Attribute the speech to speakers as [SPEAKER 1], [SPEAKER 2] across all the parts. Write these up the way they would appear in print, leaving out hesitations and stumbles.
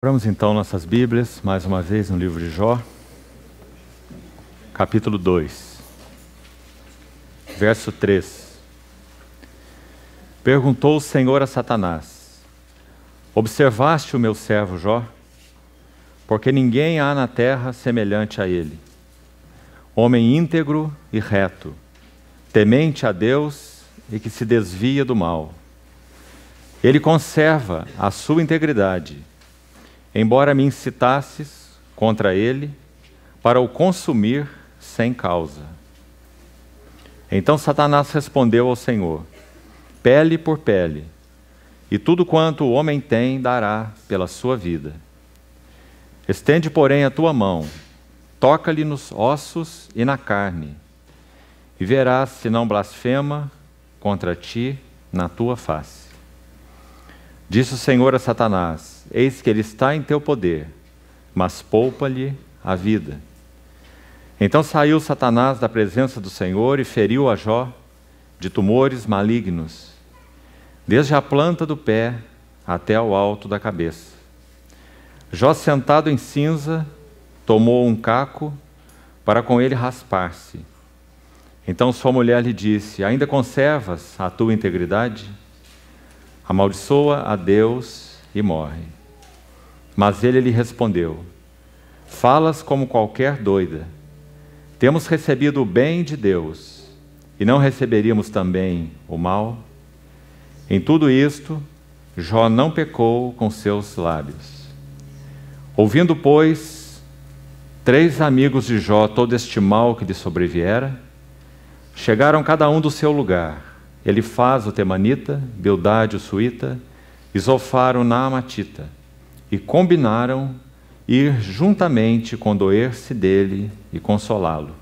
[SPEAKER 1] Abramos então nossas Bíblias, mais uma vez no livro de Jó, capítulo 2, verso 3. Perguntou o Senhor a Satanás: observaste o meu servo Jó? Porque ninguém há na terra semelhante a ele, homem íntegro e reto, temente a Deus e que se desvia do mal. Ele conserva a sua integridade, embora me incitasses contra ele para o consumir sem causa. Então Satanás respondeu ao Senhor: pele por pele, e tudo quanto o homem tem dará pela sua vida. Estende, porém, a tua mão, toca-lhe nos ossos e na carne, e verás se não blasfema contra ti na tua face. Disse o Senhor a Satanás: eis que ele está em teu poder, mas poupa-lhe a vida. Então saiu Satanás da presença do Senhor e feriu a Jó de tumores malignos, desde a planta do pé até ao alto da cabeça. Jó, sentado em cinza, tomou um caco para com ele raspar-se. Então sua mulher lhe disse: ainda conservas a tua integridade? Amaldiçoa a Deus e morre. Mas ele lhe respondeu: falas como qualquer doida. Temos recebido o bem de Deus, e não receberíamos também o mal? Em tudo isto, Jó não pecou com seus lábios. Ouvindo, pois, 3 amigos de Jó todo este mal que lhe sobreviera, chegaram cada um do seu lugar: Elifaz o temanita, Bildade o suíta, e Zofar o naamatita, e combinaram ir juntamente condoer-se dele e consolá-lo.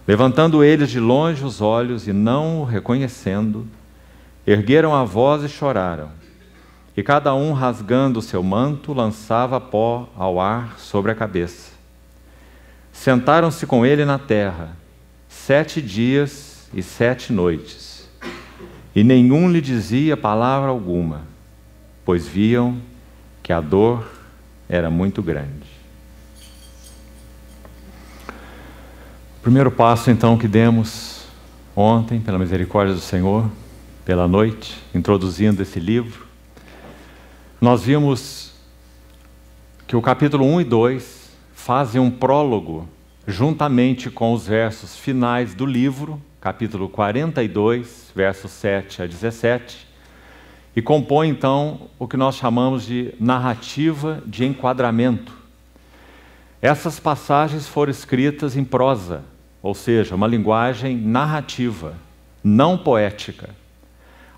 [SPEAKER 1] Levantando eles de longe os olhos e não o reconhecendo, ergueram a voz e choraram, e cada um, rasgando o seu manto, lançava pó ao ar sobre a cabeça. Sentaram-se com ele na terra 7 dias e 7 noites, e nenhum lhe dizia palavra alguma, pois viam que a dor era muito grande. O primeiro passo, então, que demos ontem, pela misericórdia do Senhor, pela noite, introduzindo esse livro, nós vimos que o capítulo 1 e 2 fazem um prólogo, juntamente com os versos finais do livro, capítulo 42, versos 7 a 17, e compõe, então, o que nós chamamos de narrativa de enquadramento. Essas passagens foram escritas em prosa, ou seja, uma linguagem narrativa, não poética.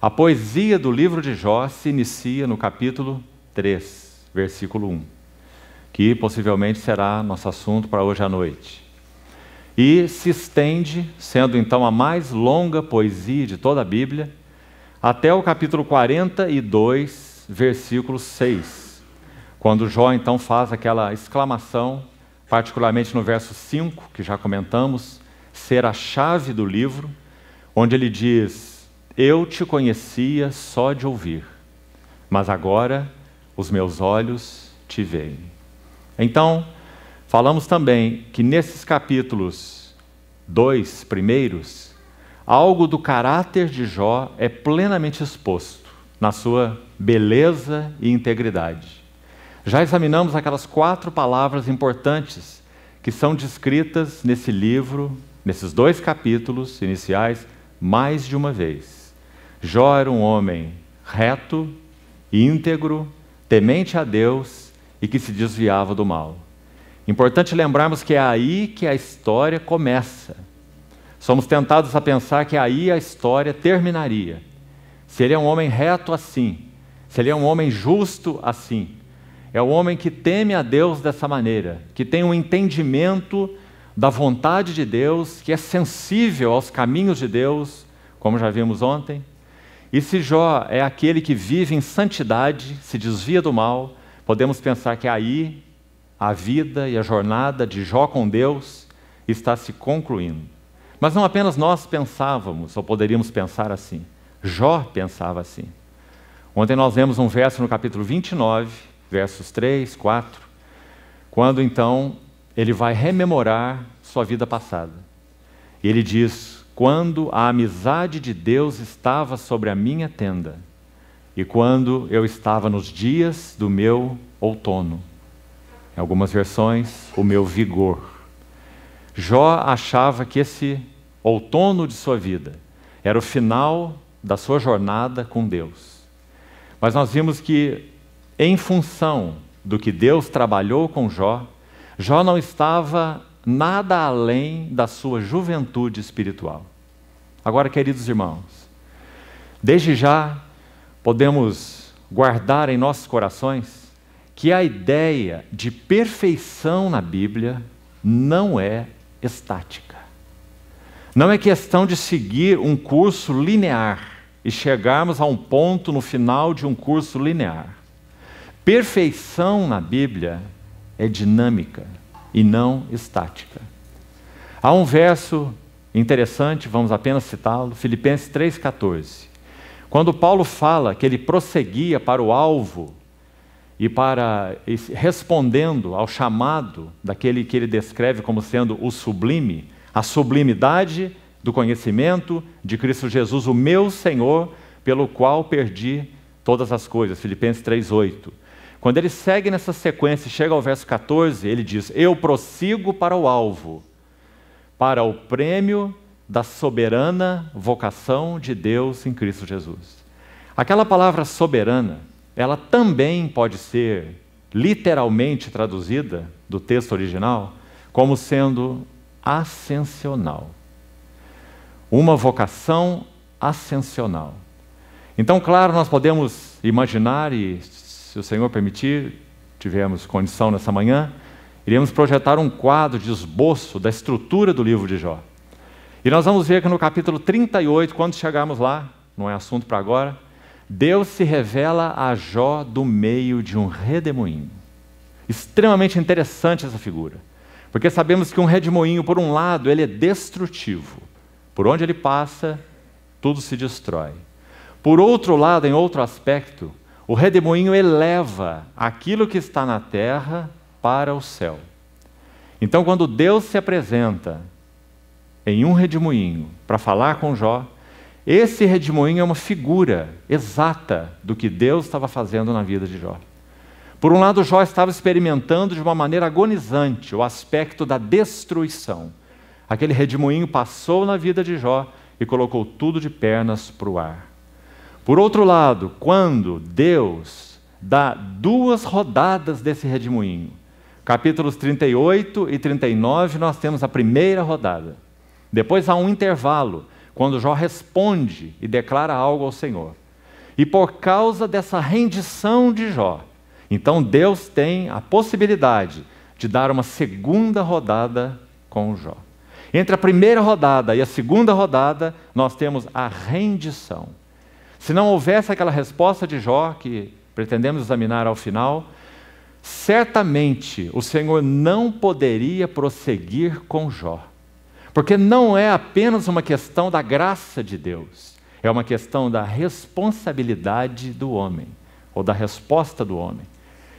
[SPEAKER 1] A poesia do livro de Jó se inicia no capítulo 3, versículo 1, que possivelmente será nosso assunto para hoje à noite. E se estende, sendo então a mais longa poesia de toda a Bíblia, até o capítulo 42, versículo 6, quando Jó então faz aquela exclamação, particularmente no verso 5, que já comentamos, ser a chave do livro, onde ele diz: eu te conhecia só de ouvir, mas agora os meus olhos te veem. Então, falamos também que nesses capítulos 2 primeiros, algo do caráter de Jó é plenamente exposto, na sua beleza e integridade. Já examinamos aquelas 4 palavras importantes que são descritas nesse livro, nesses 2 capítulos iniciais, mais de uma vez. Jó era um homem reto, íntegro, temente a Deus e que se desviava do mal. Importante lembrarmos que é aí que a história começa. Somos tentados a pensar que aí a história terminaria. Se ele é um homem reto assim, se ele é um homem justo assim, é um homem que teme a Deus dessa maneira, que tem um entendimento da vontade de Deus, que é sensível aos caminhos de Deus, como já vimos ontem. E se Jó é aquele que vive em santidade, se desvia do mal, podemos pensar que aí a vida e a jornada de Jó com Deus está se concluindo. Mas não apenas nós pensávamos, ou poderíamos pensar assim. Jó pensava assim. Ontem nós vemos um verso no capítulo 29, versos 3, 4, quando então ele vai rememorar sua vida passada. E ele diz: quando a amizade de Deus estava sobre a minha tenda, e quando eu estava nos dias do meu outono, em algumas versões, o meu vigor. Jó achava que esse outono de sua vida era o final da sua jornada com Deus. Mas nós vimos que, em função do que Deus trabalhou com Jó, Jó não estava nada além da sua juventude espiritual. Agora, queridos irmãos, desde já podemos guardar em nossos corações que a ideia de perfeição na Bíblia não é estática. Não é questão de seguir um curso linear e chegarmos a um ponto no final de um curso linear. Perfeição na Bíblia é dinâmica e não estática. Há um verso interessante, vamos apenas citá-lo, Filipenses 3,14. Quando Paulo fala que ele prosseguia para o alvo e respondendo ao chamado daquele que ele descreve como sendo o sublime, a sublimidade do conhecimento de Cristo Jesus, o meu Senhor, pelo qual perdi todas as coisas, Filipenses 3,8. Quando ele segue nessa sequência e chega ao verso 14, ele diz: eu prossigo para o alvo, para o prêmio da soberana vocação de Deus em Cristo Jesus. Aquela palavra soberana, ela também pode ser literalmente traduzida do texto original como sendo ascensional. Uma vocação ascensional. Então, claro, nós podemos imaginar, e se o Senhor permitir, tivermos condição nessa manhã, iremos projetar um quadro de esboço da estrutura do livro de Jó. E nós vamos ver que no capítulo 38, quando chegarmos lá, não é assunto para agora, Deus se revela a Jó do meio de um redemoinho. Extremamente interessante essa figura, porque sabemos que um redemoinho, por um lado, ele é destrutivo. Por onde ele passa, tudo se destrói. Por outro lado, em outro aspecto, o redemoinho eleva aquilo que está na terra para o céu. Então, quando Deus se apresenta em um redemoinho para falar com Jó, esse redemoinho é uma figura exata do que Deus estava fazendo na vida de Jó. Por um lado, Jó estava experimentando de uma maneira agonizante o aspecto da destruição. Aquele redemoinho passou na vida de Jó e colocou tudo de pernas para o ar. Por outro lado, quando Deus dá 2 rodadas desse redemoinho, capítulos 38 e 39, nós temos a primeira rodada. Depois há um intervalo, quando Jó responde e declara algo ao Senhor. E por causa dessa rendição de Jó, então Deus tem a possibilidade de dar uma segunda rodada com Jó. Entre a primeira rodada e a segunda rodada, nós temos a rendição. Se não houvesse aquela resposta de Jó, que pretendemos examinar ao final, certamente o Senhor não poderia prosseguir com Jó. Porque não é apenas uma questão da graça de Deus, é uma questão da responsabilidade do homem, ou da resposta do homem.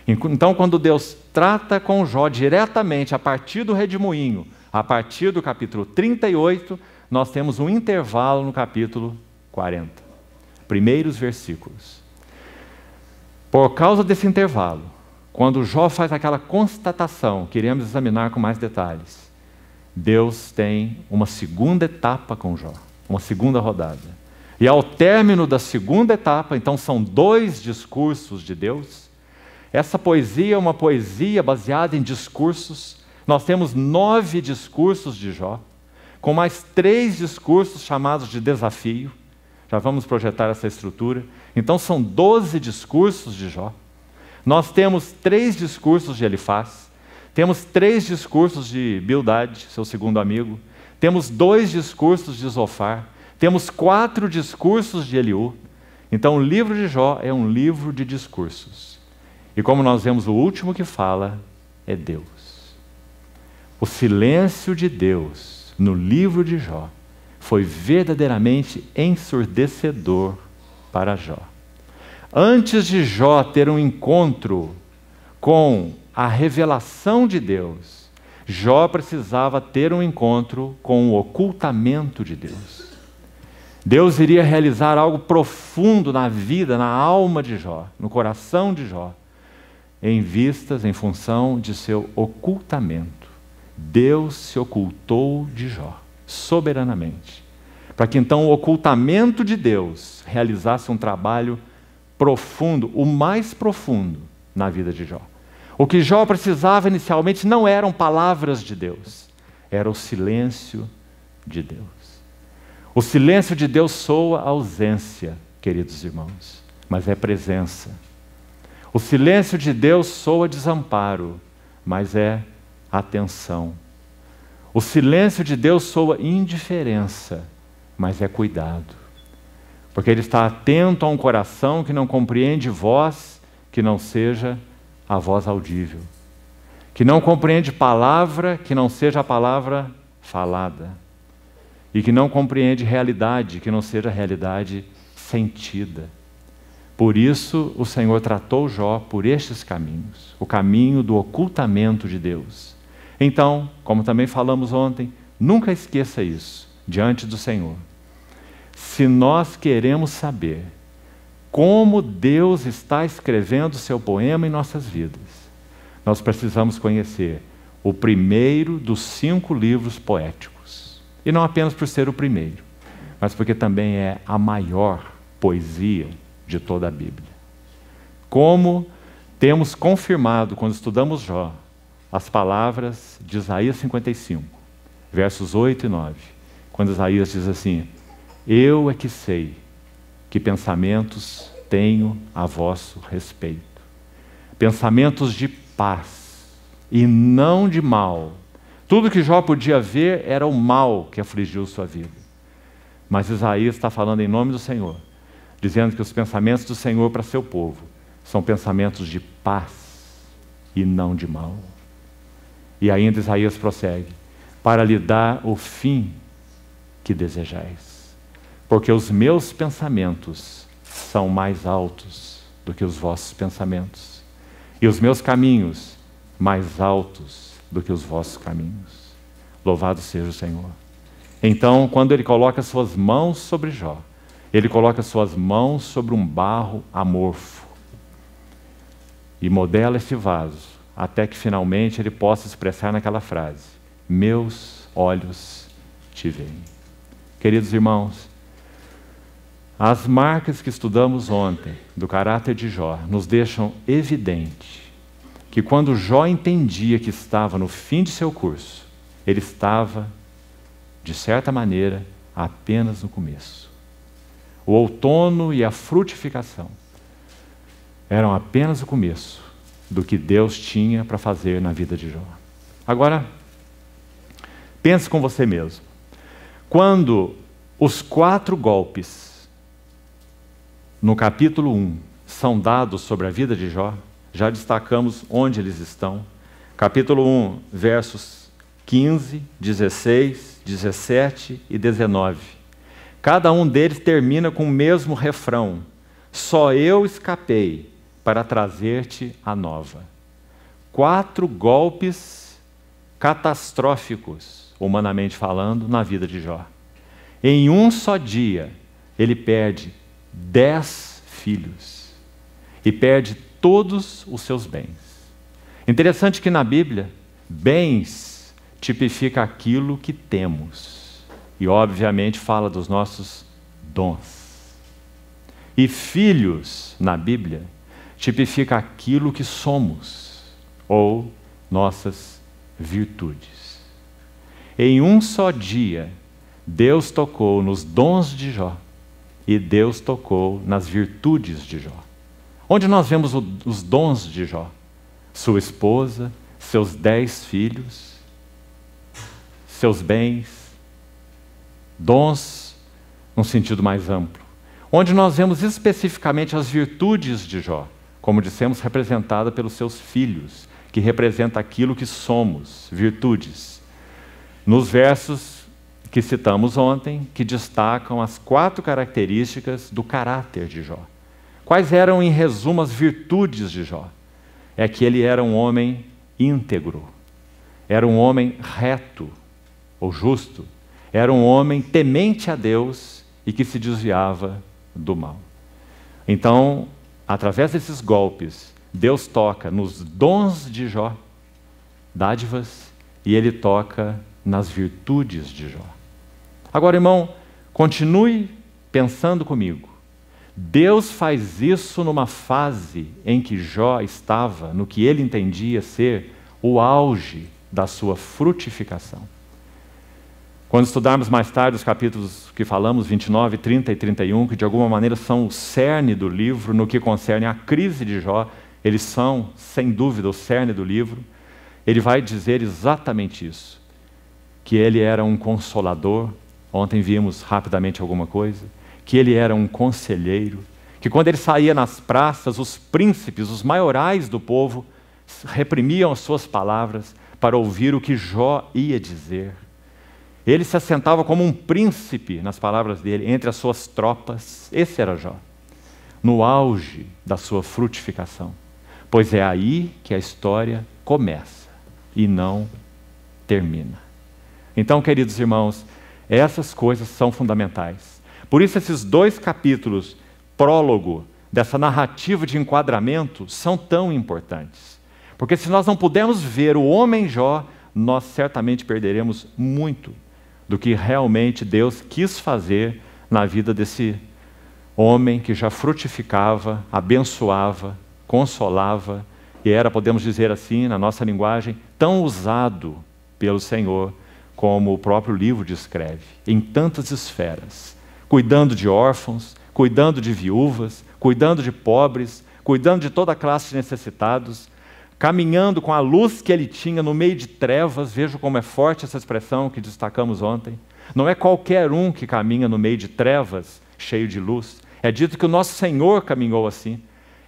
[SPEAKER 1] Então, quando Deus trata com Jó diretamente a partir do redemoinho, a partir do capítulo 38, nós temos um intervalo no capítulo 40. Primeiros versículos. Por causa desse intervalo, quando Jó faz aquela constatação, que iremos examinar com mais detalhes, Deus tem uma segunda etapa com Jó, uma segunda rodada. E ao término da segunda etapa, então são 2 discursos de Deus. Essa poesia é uma poesia baseada em discursos. Nós temos 9 discursos de Jó, com mais 3 discursos chamados de desafio. Já vamos projetar essa estrutura. Então são 12 discursos de Jó. Nós temos 3 discursos de Elifaz. Temos 3 discursos de Bildade, seu segundo amigo. Temos 2 discursos de Zofar. Temos 4 discursos de Eliú. Então o livro de Jó é um livro de discursos. E como nós vemos, o último que fala é Deus. O silêncio de Deus no livro de Jó foi verdadeiramente ensurdecedor para Jó. Antes de Jó ter um encontro com a revelação de Deus, Jó precisava ter um encontro com o ocultamento de Deus. Deus iria realizar algo profundo na vida, na alma de Jó, no coração de Jó, em função de seu ocultamento. Deus se ocultou de Jó, soberanamente, para que então o ocultamento de Deus realizasse um trabalho profundo, o mais profundo na vida de Jó. O que Jó precisava inicialmente não eram palavras de Deus, era o silêncio de Deus. O silêncio de Deus soa ausência, queridos irmãos, mas é presença. O silêncio de Deus soa desamparo, mas é atenção. O silêncio de Deus soa indiferença, mas é cuidado. Porque Ele está atento a um coração que não compreende voz que não seja a voz audível, que não compreende palavra que não seja a palavra falada, e que não compreende realidade que não seja a realidade sentida. Por isso o Senhor tratou Jó por estes caminhos, o caminho do ocultamento de Deus. Então, como também falamos ontem, nunca esqueça isso diante do Senhor. Se nós queremos saber como Deus está escrevendo seu poema em nossas vidas, nós precisamos conhecer o primeiro dos 5 livros poéticos. E não apenas por ser o primeiro, mas porque também é a maior poesia de toda a Bíblia. Como temos confirmado quando estudamos Jó, as palavras de Isaías 55, versos 8 e 9, quando Isaías diz assim: eu é que sei que pensamentos tenho a vosso respeito, pensamentos de paz e não de mal. Tudo que Jó podia ver era o mal que afligiu sua vida. Mas Isaías está falando em nome do Senhor, dizendo que os pensamentos do Senhor para seu povo são pensamentos de paz e não de mal. E ainda Isaías prossegue: para lhe dar o fim que desejais, porque os meus pensamentos são mais altos do que os vossos pensamentos, e os meus caminhos mais altos do que os vossos caminhos. Louvado seja o Senhor. Então, quando Ele coloca suas mãos sobre Jó, Ele coloca suas mãos sobre um barro amorfo e modela esse vaso, até que finalmente Ele possa expressar naquela frase: meus olhos te veem. Queridos irmãos, as marcas que estudamos ontem do caráter de Jó nos deixam evidente que quando Jó entendia que estava no fim de seu curso, ele estava, de certa maneira, apenas no começo. O outono e a frutificação eram apenas o começo do que Deus tinha para fazer na vida de Jó. Agora, pense com você mesmo. Quando os 4 golpes no capítulo 1 são dados sobre a vida de Jó, já destacamos onde eles estão. Capítulo 1, versos 15, 16, 17 e 19. Cada um deles termina com o mesmo refrão: só eu escapei para trazer-te a nova. 4 golpes catastróficos, humanamente falando, na vida de Jó. Em um só dia, ele perde 10 filhos e perde todos os seus bens. Interessante que na Bíblia, bens tipifica aquilo que temos e obviamente fala dos nossos dons. E filhos, na Bíblia, tipifica aquilo que somos ou nossas virtudes. Em um só dia, Deus tocou nos dons de Jó e Deus tocou nas virtudes de Jó. Onde nós vemos os dons de Jó? Sua esposa, seus 10 filhos, seus bens, dons num sentido mais amplo. Onde nós vemos especificamente as virtudes de Jó, como dissemos, representada pelos seus filhos, que representa aquilo que somos, virtudes. Nos versos que citamos ontem, que destacam as 4 características do caráter de Jó. Quais eram, em resumo, as virtudes de Jó? é que ele era um homem íntegro, era um homem reto ou justo, era um homem temente a Deus e que se desviava do mal. Então, através desses golpes, Deus toca nos dons de Jó, dádivas, e ele toca nas virtudes de Jó. Agora, irmão, continue pensando comigo. Deus faz isso numa fase em que Jó estava no que ele entendia ser o auge da sua frutificação. Quando estudarmos mais tarde os capítulos que falamos, 29, 30 e 31, que de alguma maneira são o cerne do livro, no que concerne à crise de Jó, eles são, sem dúvida, o cerne do livro, ele vai dizer exatamente isso, que ele era um consolador, ontem vimos rapidamente alguma coisa, que ele era um conselheiro, que quando ele saía nas praças, os príncipes, os maiorais do povo, reprimiam as suas palavras para ouvir o que Jó ia dizer. Ele se assentava como um príncipe, nas palavras dele, entre as suas tropas. Esse era Jó, no auge da sua frutificação. Pois é aí que a história começa e não termina. Então, queridos irmãos, essas coisas são fundamentais. Por isso, esses 2 capítulos, prólogo, dessa narrativa de enquadramento, são tão importantes. Porque se nós não pudermos ver o homem Jó, nós certamente perderemos muito do que realmente Deus quis fazer na vida desse homem que já frutificava, abençoava, consolava, e era, podemos dizer assim, na nossa linguagem, tão usado pelo Senhor, como o próprio livro descreve, em tantas esferas, cuidando de órfãos, cuidando de viúvas, cuidando de pobres, cuidando de toda a classe de necessitados, caminhando com a luz que ele tinha no meio de trevas. Veja como é forte essa expressão que destacamos ontem. Não é qualquer um que caminha no meio de trevas, cheio de luz. É dito que o nosso Senhor caminhou assim.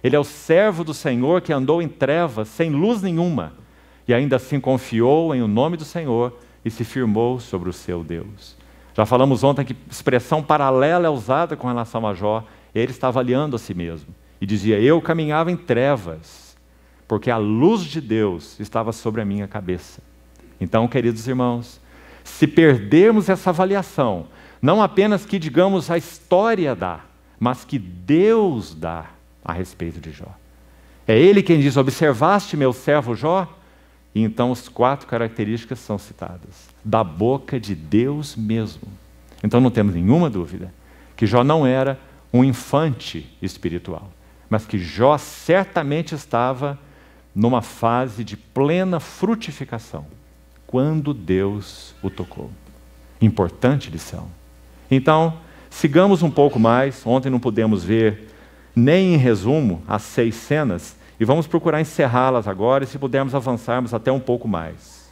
[SPEAKER 1] Ele é o servo do Senhor que andou em trevas, sem luz nenhuma, e ainda assim confiou em o nome do Senhor e se firmou sobre o seu Deus. Já falamos ontem que expressão paralela é usada com relação a Jó. Ele estava avaliando a si mesmo e dizia: eu caminhava em trevas, porque a luz de Deus estava sobre a minha cabeça. Então, queridos irmãos, se perdermos essa avaliação, não apenas que, digamos, a história dá, mas que Deus dá a respeito de Jó. É Ele quem diz: observaste meu servo Jó? E então as 4 características são citadas, da boca de Deus mesmo. Então não temos nenhuma dúvida que Jó não era um infante espiritual, mas que Jó certamente estava numa fase de plena frutificação, quando Deus o tocou. Importante lição. Então, sigamos um pouco mais. Ontem não pudemos ver nem em resumo as 6 cenas, e vamos procurar encerrá-las agora, e se pudermos avançarmos até um pouco mais.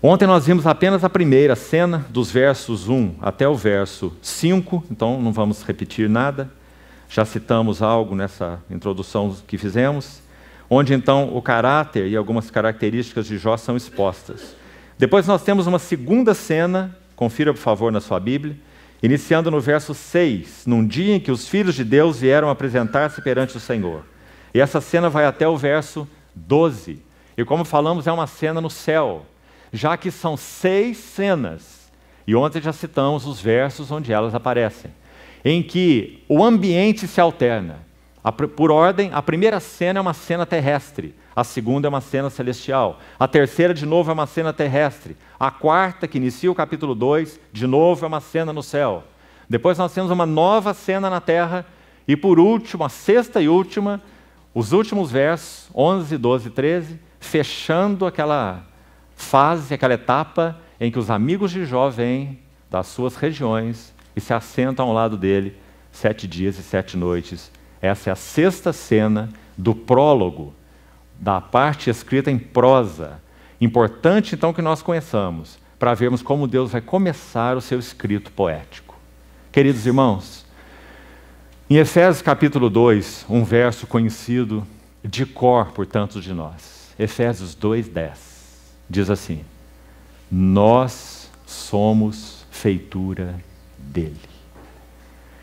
[SPEAKER 1] Ontem nós vimos apenas a primeira cena, dos versos 1 até o verso 5, então não vamos repetir nada. Já citamos algo nessa introdução que fizemos, onde então o caráter e algumas características de Jó são expostas. Depois nós temos uma segunda cena, confira por favor na sua Bíblia, iniciando no verso 6, num dia em que os filhos de Deus vieram apresentar-se perante o Senhor. E essa cena vai até o verso 12. E como falamos, é uma cena no céu, já que são 6 cenas. E ontem já citamos os versos onde elas aparecem, em que o ambiente se alterna. Por ordem, a primeira cena é uma cena terrestre, a segunda é uma cena celestial, a terceira, de novo, é uma cena terrestre, a quarta, que inicia o capítulo 2, de novo é uma cena no céu. Depois nós temos uma nova cena na terra, e por último, a sexta e última, os últimos versos, 11, 12 e 13, fechando aquela fase, aquela etapa em que os amigos de Jó vêm das suas regiões e se assentam ao lado dele 7 dias e 7 noites. Essa é a sexta cena do prólogo, da parte escrita em prosa. Importante, então, que nós conheçamos, para vermos como Deus vai começar o seu escrito poético. Queridos irmãos, em Efésios capítulo 2, um verso conhecido de cor por tantos de nós, Efésios 2:10, diz assim: nós somos feitura dele.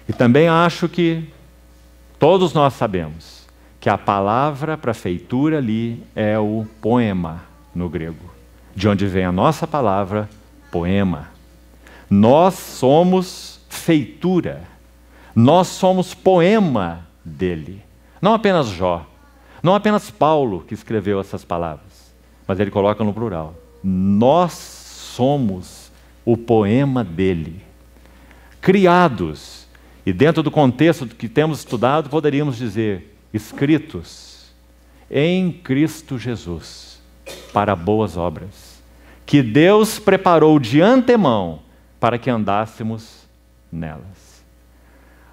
[SPEAKER 1] E também acho que todos nós sabemos que a palavra para feitura ali é o poema no grego, de onde vem a nossa palavra poema. Nós somos feitura, nós somos poema dele. Não apenas Jó, não apenas Paulo que escreveu essas palavras, mas ele coloca no plural. Nós somos o poema dele, criados, e dentro do contexto que temos estudado, poderíamos dizer, escritos em Cristo Jesus para boas obras, que Deus preparou de antemão para que andássemos nelas.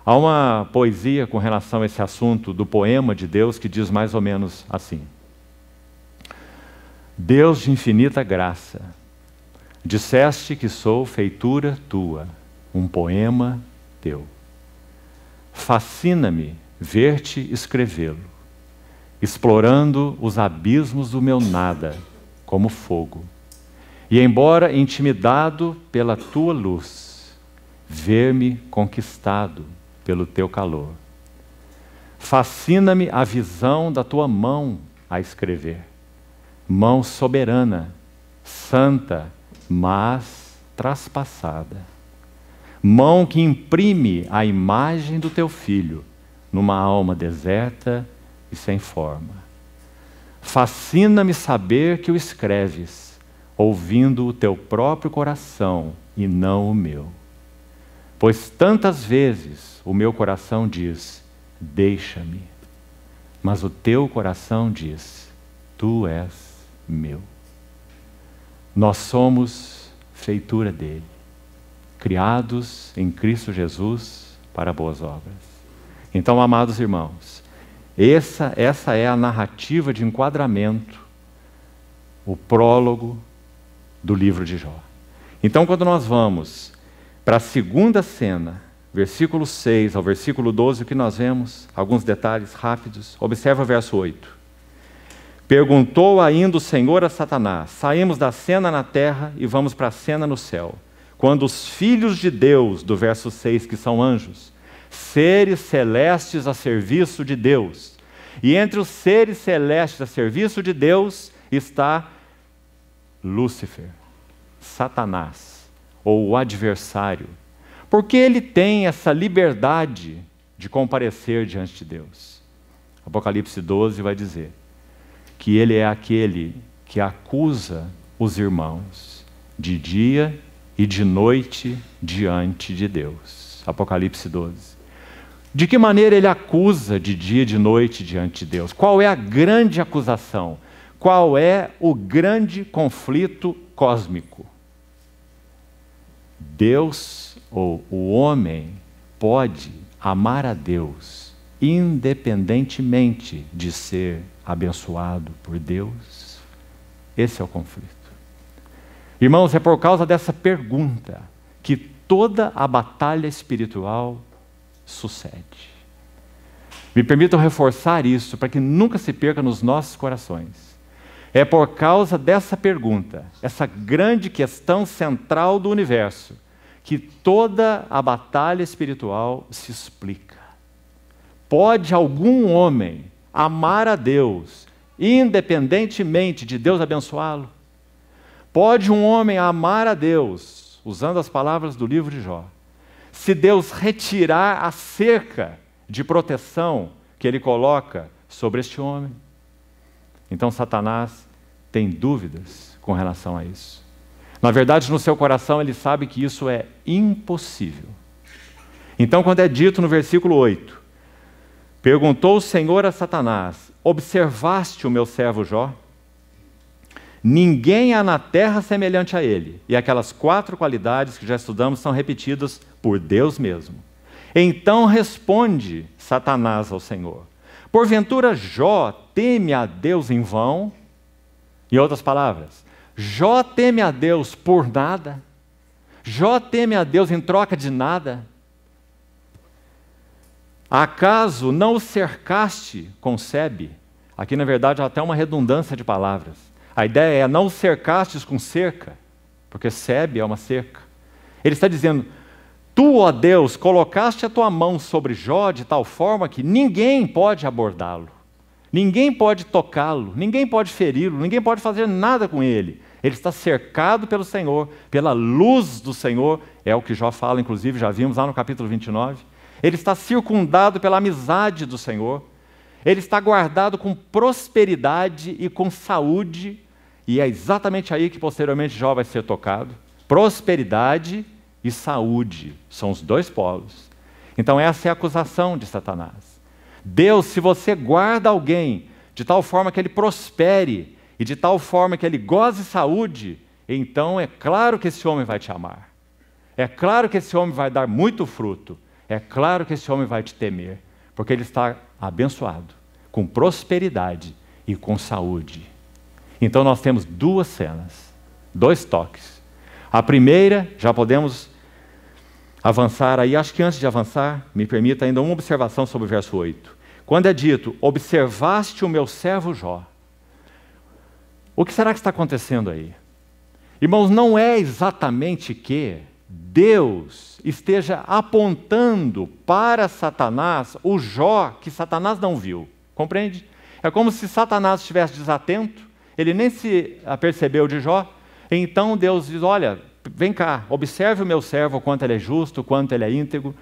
[SPEAKER 1] Há uma poesia com relação a esse assunto do poema de Deus que diz mais ou menos assim: Deus de infinita graça, disseste que sou feitura tua, um poema teu. Fascina-me ver-te escrevê-lo, explorando os abismos do meu nada, como fogo. E embora intimidado pela tua luz, ver-me conquistado pelo teu calor. Fascina-me a visão da tua mão a escrever, mão soberana, santa, mas traspassada. Mão que imprime a imagem do teu filho numa alma deserta e sem forma. Fascina-me saber que o escreves, ouvindo o teu próprio coração e não o meu. Pois tantas vezes o meu coração diz, deixa-me, mas o teu coração diz, tu és meu. Nós somos feitura dele, criados em Cristo Jesus para boas obras. Então, amados irmãos, essa é a narrativa de enquadramento, o prólogo do livro de Jó. Então, quando nós vamos para a segunda cena, versículo 6 ao versículo 12, o que nós vemos? Alguns detalhes rápidos. Observa o verso 8. Perguntou ainda o Senhor a Satanás: saímos da cena na terra e vamos para a cena no céu. Quando os filhos de Deus, do verso 6, que são anjos, seres celestes a serviço de Deus, e entre os seres celestes a serviço de Deus está Lúcifer, Satanás, ou o adversário, porque ele tem essa liberdade de comparecer diante de Deus. Apocalipse 12 vai dizer que ele é aquele que acusa os irmãos de dia e de noite diante de Deus. Apocalipse 12. De que maneira ele acusa de dia e de noite diante de Deus? Qual é a grande acusação? Qual é o grande conflito cósmico? Deus, ou o homem, pode amar a Deus independentemente de ser abençoado por Deus? Esse é o conflito. Irmãos, é por causa dessa pergunta que toda a batalha espiritual sucede. Me permitam reforçar isso para que nunca se perca nos nossos corações. É por causa dessa pergunta, essa grande questão central do universo, que toda a batalha espiritual se explica. Pode algum homem amar a Deus independentemente de Deus abençoá-lo? Pode um homem amar a Deus, usando as palavras do livro de Jó, se Deus retirar a cerca de proteção que ele coloca sobre este homem? Então Satanás tem dúvidas com relação a isso. Na verdade, no seu coração ele sabe que isso é impossível. Então, quando é dito no versículo 8, perguntou o Senhor a Satanás: observaste o meu servo Jó? Ninguém há na terra semelhante a ele. E aquelas 4 qualidades que já estudamos são repetidas por Deus mesmo. Então responde Satanás ao Senhor: porventura Jó teme a Deus em vão? Em outras palavras, Jó teme a Deus por nada? Jó teme a Deus em troca de nada? Acaso não o cercaste com sebe? Aqui, na verdade, há até uma redundância de palavras. A ideia é: não o cercastes com cerca, porque sebe é uma cerca. Ele está dizendo: tu, ó Deus, colocaste a tua mão sobre Jó de tal forma que ninguém pode abordá-lo. Ninguém pode tocá-lo, ninguém pode feri-lo, ninguém pode fazer nada com ele. Ele está cercado pelo Senhor, pela luz do Senhor, é o que Jó fala, inclusive, já vimos lá no capítulo 29. Ele está circundado pela amizade do Senhor. Ele está guardado com prosperidade e com saúde, e é exatamente aí que posteriormente Jó vai ser tocado. Prosperidade e saúde são os dois polos. Então essa é a acusação de Satanás. Deus, se você guarda alguém de tal forma que ele prospere e de tal forma que ele goze saúde, então é claro que esse homem vai te amar. É claro que esse homem vai dar muito fruto. É claro que esse homem vai te temer, porque ele está abençoado, com prosperidade e com saúde. Então nós temos duas cenas, dois toques. A primeira, já podemos avançar aí, acho que antes de avançar, me permita ainda uma observação sobre o verso 8. Quando é dito, observaste o meu servo Jó. O que será que está acontecendo aí? Irmãos, não é exatamente que Deus esteja apontando para Satanás o Jó que Satanás não viu. Compreende? É como se Satanás estivesse desatento, ele nem se apercebeu de Jó. Então Deus diz, olha, vem cá, observe o meu servo, o quanto ele é justo, o quanto ele é íntegro.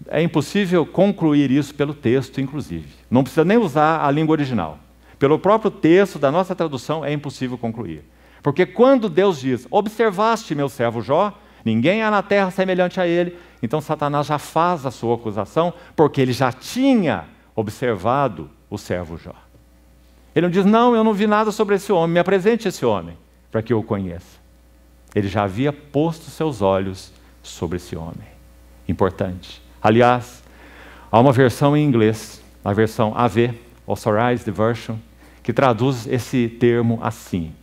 [SPEAKER 1] É impossível concluir isso pelo texto, inclusive. Não precisa nem usar a língua original. Pelo próprio texto da nossa tradução é impossível concluir. Porque quando Deus diz, observaste meu servo Jó, ninguém há na terra semelhante a ele, então Satanás já faz a sua acusação, porque ele já tinha observado o servo Jó. Ele não diz, não, eu não vi nada sobre esse homem, me apresente esse homem, para que eu o conheça. Ele já havia posto seus olhos sobre esse homem. Importante. Aliás, há uma versão em inglês, a versão AV, Authorized Version, que traduz esse termo assim: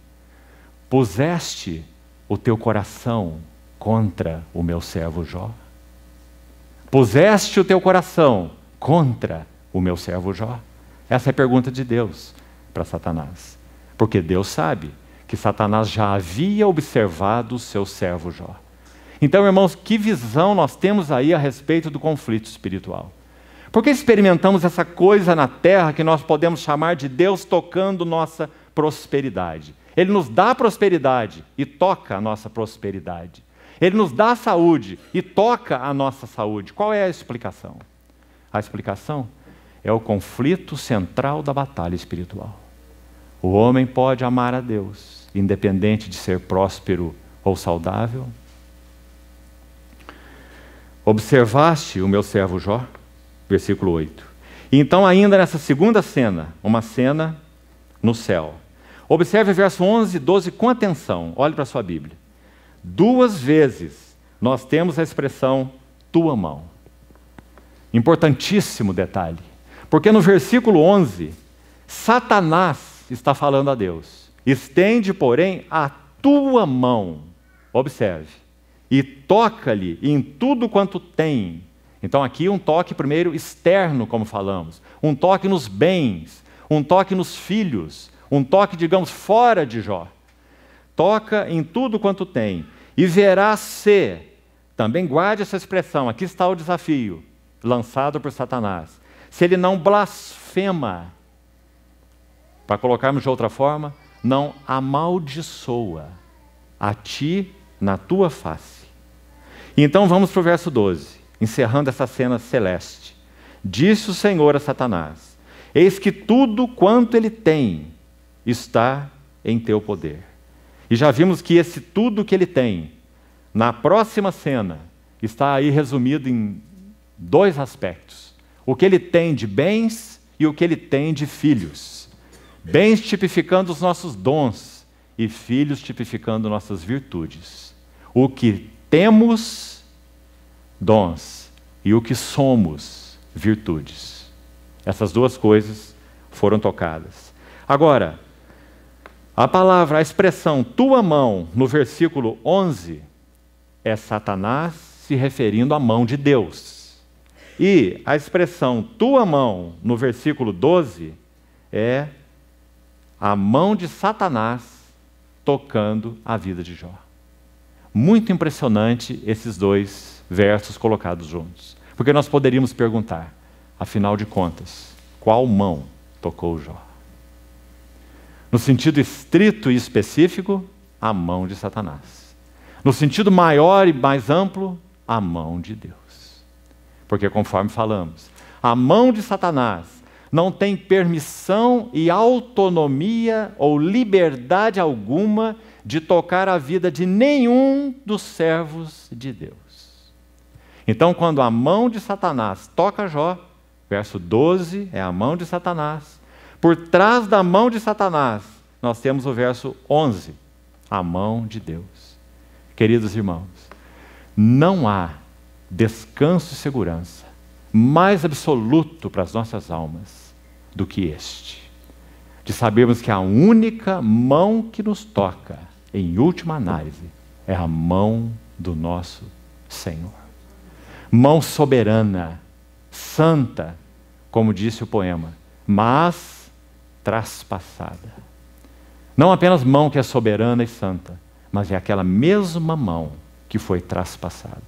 [SPEAKER 1] puseste o teu coração contra o meu servo Jó? Puseste o teu coração contra o meu servo Jó? Essa é a pergunta de Deus para Satanás. Porque Deus sabe que Satanás já havia observado o seu servo Jó. Então, irmãos, que visão nós temos aí a respeito do conflito espiritual? Porque experimentamos essa coisa na terra que nós podemos chamar de Deus tocando nossa prosperidade. Ele nos dá prosperidade e toca a nossa prosperidade. Ele nos dá saúde e toca a nossa saúde. Qual é a explicação? A explicação é o conflito central da batalha espiritual. O homem pode amar a Deus, independente de ser próspero ou saudável. Observaste o meu servo Jó? Versículo 8. Então, ainda nessa segunda cena, uma cena no céu. Observe verso 11 e 12 com atenção. Olhe para a sua Bíblia. 2 vezes nós temos a expressão tua mão. Importantíssimo detalhe. Porque no versículo 11, Satanás está falando a Deus. Estende, porém, a tua mão. Observe. E toca-lhe em tudo quanto tem. Então aqui um toque primeiro externo, como falamos. Um toque nos bens. Um toque nos filhos. Um toque, digamos, fora de Jó. Toca em tudo quanto tem. E verás se, também guarde essa expressão, aqui está o desafio, lançado por Satanás. Se ele não blasfema, para colocarmos de outra forma, não amaldiçoa a ti na tua face. Então vamos para o verso 12, encerrando essa cena celeste. Disse o Senhor a Satanás, eis que tudo quanto ele tem está em teu poder. E já vimos que esse tudo que ele tem, na próxima cena, está aí resumido em 2 aspectos. O que ele tem de bens e o que ele tem de filhos. Bens tipificando os nossos dons e filhos tipificando nossas virtudes. O que temos, dons, e o que somos, virtudes. Essas 2 coisas foram tocadas. Agora, a palavra, a expressão tua mão, no versículo 11, é Satanás se referindo à mão de Deus. E a expressão tua mão, no versículo 12, é a mão de Satanás tocando a vida de Jó. Muito impressionante esses 2 versos colocados juntos. Porque nós poderíamos perguntar, afinal de contas, qual mão tocou Jó. No sentido estrito e específico, a mão de Satanás. No sentido maior e mais amplo, a mão de Deus. Porque conforme falamos, a mão de Satanás não tem permissão e autonomia ou liberdade alguma de tocar a vida de nenhum dos servos de Deus. Então, quando a mão de Satanás toca Jó, verso 12 é a mão de Satanás. Por trás da mão de Satanás, nós temos o verso 11, a mão de Deus. Queridos irmãos, não há descanso e segurança mais absoluto para as nossas almas do que este, de sabermos que a única mão que nos toca, em última análise, é a mão do nosso Senhor. Mão soberana, santa, como disse o poema, mas traspassada. Não apenas mão que é soberana e santa, mas é aquela mesma mão que foi traspassada.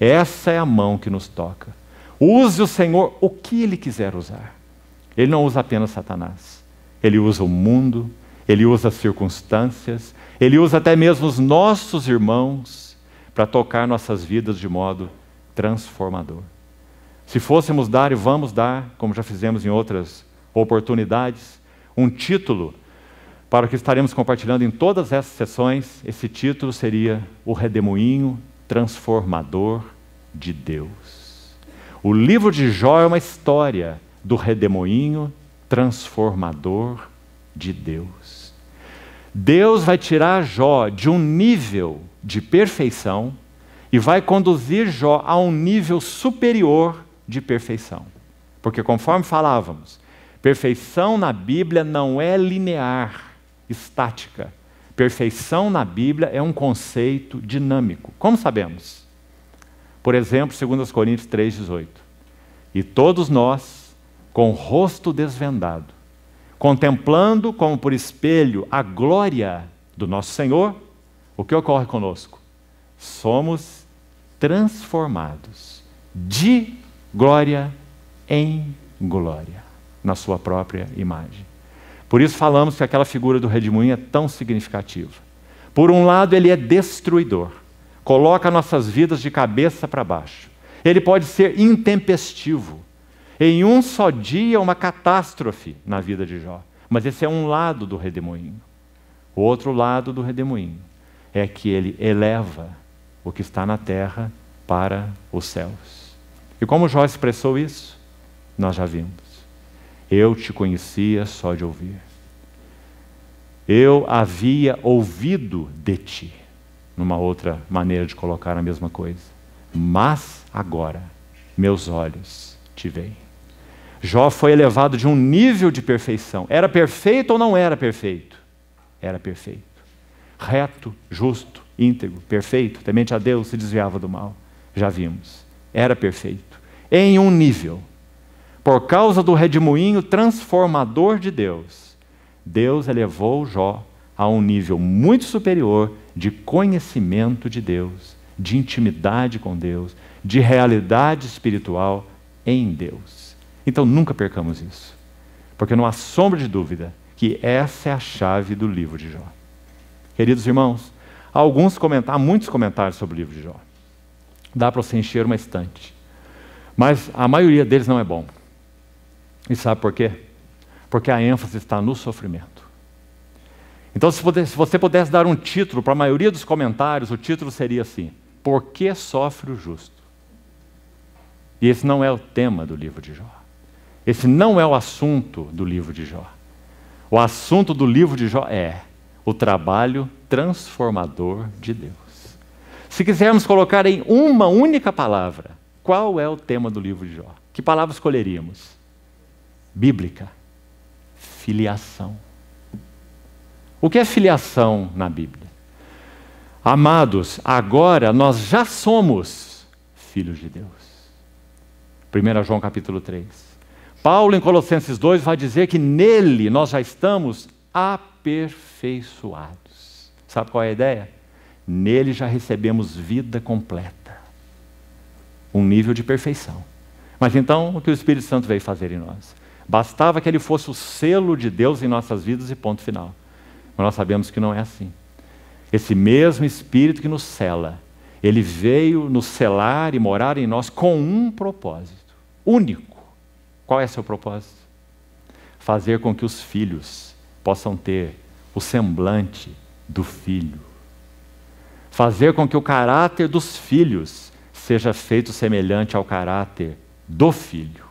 [SPEAKER 1] Essa é a mão que nos toca. Use o Senhor o que Ele quiser usar. Ele não usa apenas Satanás. Ele usa o mundo, Ele usa as circunstâncias, Ele usa até mesmo os nossos irmãos para tocar nossas vidas de modo transformador. Se fôssemos dar, e vamos dar, como já fizemos em outras oportunidades, um título para o que estaremos compartilhando em todas essas sessões, esse título seria O Redemoinho Transformador de Deus. O livro de Jó é uma história do redemoinho transformador de Deus. Deus vai tirar Jó de um nível de perfeição e vai conduzir Jó a um nível superior de perfeição. Porque conforme falávamos, perfeição na Bíblia não é linear, estática. Perfeição na Bíblia é um conceito dinâmico. Como sabemos? Por exemplo, 2 Coríntios 3,18. E todos nós, com o rosto desvendado, contemplando como por espelho a glória do nosso Senhor, o que ocorre conosco? Somos transformados de glória em glória, na sua própria imagem. Por isso falamos que aquela figura do redemoinho é tão significativa. Por um lado, ele é destruidor, coloca nossas vidas de cabeça para baixo. Ele pode ser intempestivo. Em um só dia, uma catástrofe na vida de Jó. Mas esse é um lado do redemoinho. O outro lado do redemoinho é que ele eleva o que está na terra para os céus. E como Jó expressou isso? Nós já vimos. Eu te conhecia só de ouvir. Eu havia ouvido de ti. Numa outra maneira de colocar a mesma coisa. Mas agora, meus olhos te veem. Jó foi elevado de um nível de perfeição. Era perfeito ou não era perfeito? Era perfeito. Reto, justo, íntegro, perfeito, temente a Deus, se desviava do mal. Já vimos. Era perfeito. Em um nível. Por causa do redemoinho transformador de Deus, Deus elevou Jó a um nível muito superior de conhecimento de Deus, de intimidade com Deus, de realidade espiritual em Deus. Então nunca percamos isso, porque não há sombra de dúvida que essa é a chave do livro de Jó. Queridos irmãos, há muitos comentários sobre o livro de Jó. Dá para você encher uma estante. Mas a maioria deles não é bom. E sabe por quê? Porque a ênfase está no sofrimento. Então, se você pudesse dar um título para a maioria dos comentários, o título seria assim: Por que sofre o justo? E esse não é o tema do livro de Jó. Esse não é o assunto do livro de Jó. O assunto do livro de Jó é o trabalho transformador de Deus. Se quisermos colocar em uma única palavra, qual é o tema do livro de Jó? Que palavra escolheríamos? Bíblica. Filiação. O que é filiação na Bíblia? Amados, agora nós já somos filhos de Deus. 1 João capítulo 3. Paulo em Colossenses 2 vai dizer que nele nós já estamos aperfeiçoados. Sabe qual é a ideia? Nele já recebemos vida completa. Um nível de perfeição. Mas então, o que o Espírito Santo veio fazer em nós? Bastava que ele fosse o selo de Deus em nossas vidas e ponto final. Mas nós sabemos que não é assim. Esse mesmo Espírito que nos sela, ele veio nos selar e morar em nós com um propósito único. Qual é seu propósito? Fazer com que os filhos possam ter o semblante do Filho. Fazer com que o caráter dos filhos seja feito semelhante ao caráter do Filho.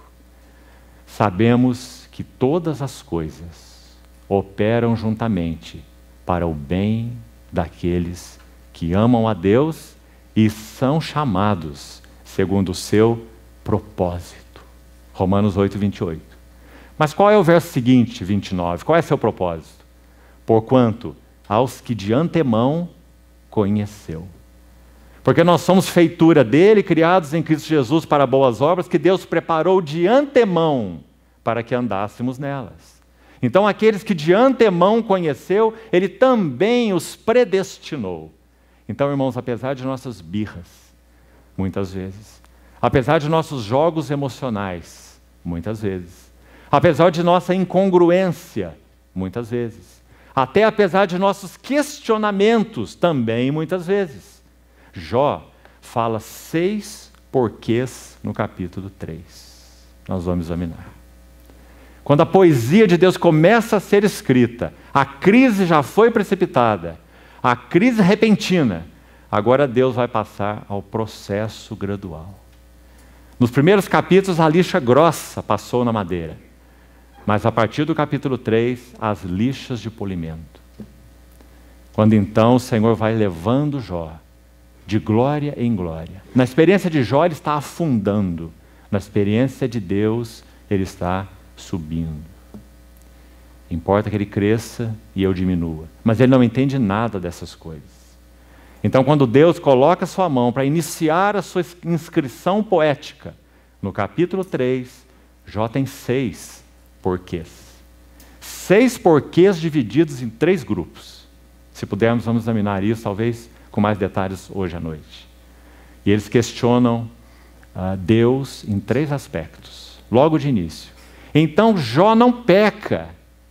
[SPEAKER 1] Sabemos que todas as coisas operam juntamente para o bem daqueles que amam a Deus e são chamados segundo o seu propósito. Romanos 8, 28. Mas qual é o verso seguinte, 29? Qual é seu propósito? Porquanto aos que de antemão conheceu. Porque nós somos feitura dele, criados em Cristo Jesus para boas obras, que Deus preparou de antemão para que andássemos nelas. Então, aqueles que de antemão conheceu, ele também os predestinou. Então, irmãos, apesar de nossas birras, muitas vezes, apesar de nossos jogos emocionais, muitas vezes, apesar de nossa incongruência, muitas vezes, até apesar de nossos questionamentos, também muitas vezes, Jó fala 6 porquês no capítulo 3. Nós vamos examinar. Quando a poesia de Deus começa a ser escrita, a crise já foi precipitada, a crise repentina, agora Deus vai passar ao processo gradual. Nos primeiros capítulos, a lixa grossa passou na madeira, mas a partir do capítulo 3, as lixas de polimento. Quando então o Senhor vai levando Jó de glória em glória. Na experiência de Jó, ele está afundando. Na experiência de Deus, ele está subindo. Importa que ele cresça e eu diminua. Mas ele não entende nada dessas coisas. Então, quando Deus coloca sua mão para iniciar a sua inscrição poética, no capítulo 3, Jó tem 6 porquês. 6 porquês divididos em 3 grupos. Se pudermos, vamos examinar isso, talvez com mais detalhes hoje à noite. E eles questionam Deus em 3 aspectos, logo de início. Então Jó não peca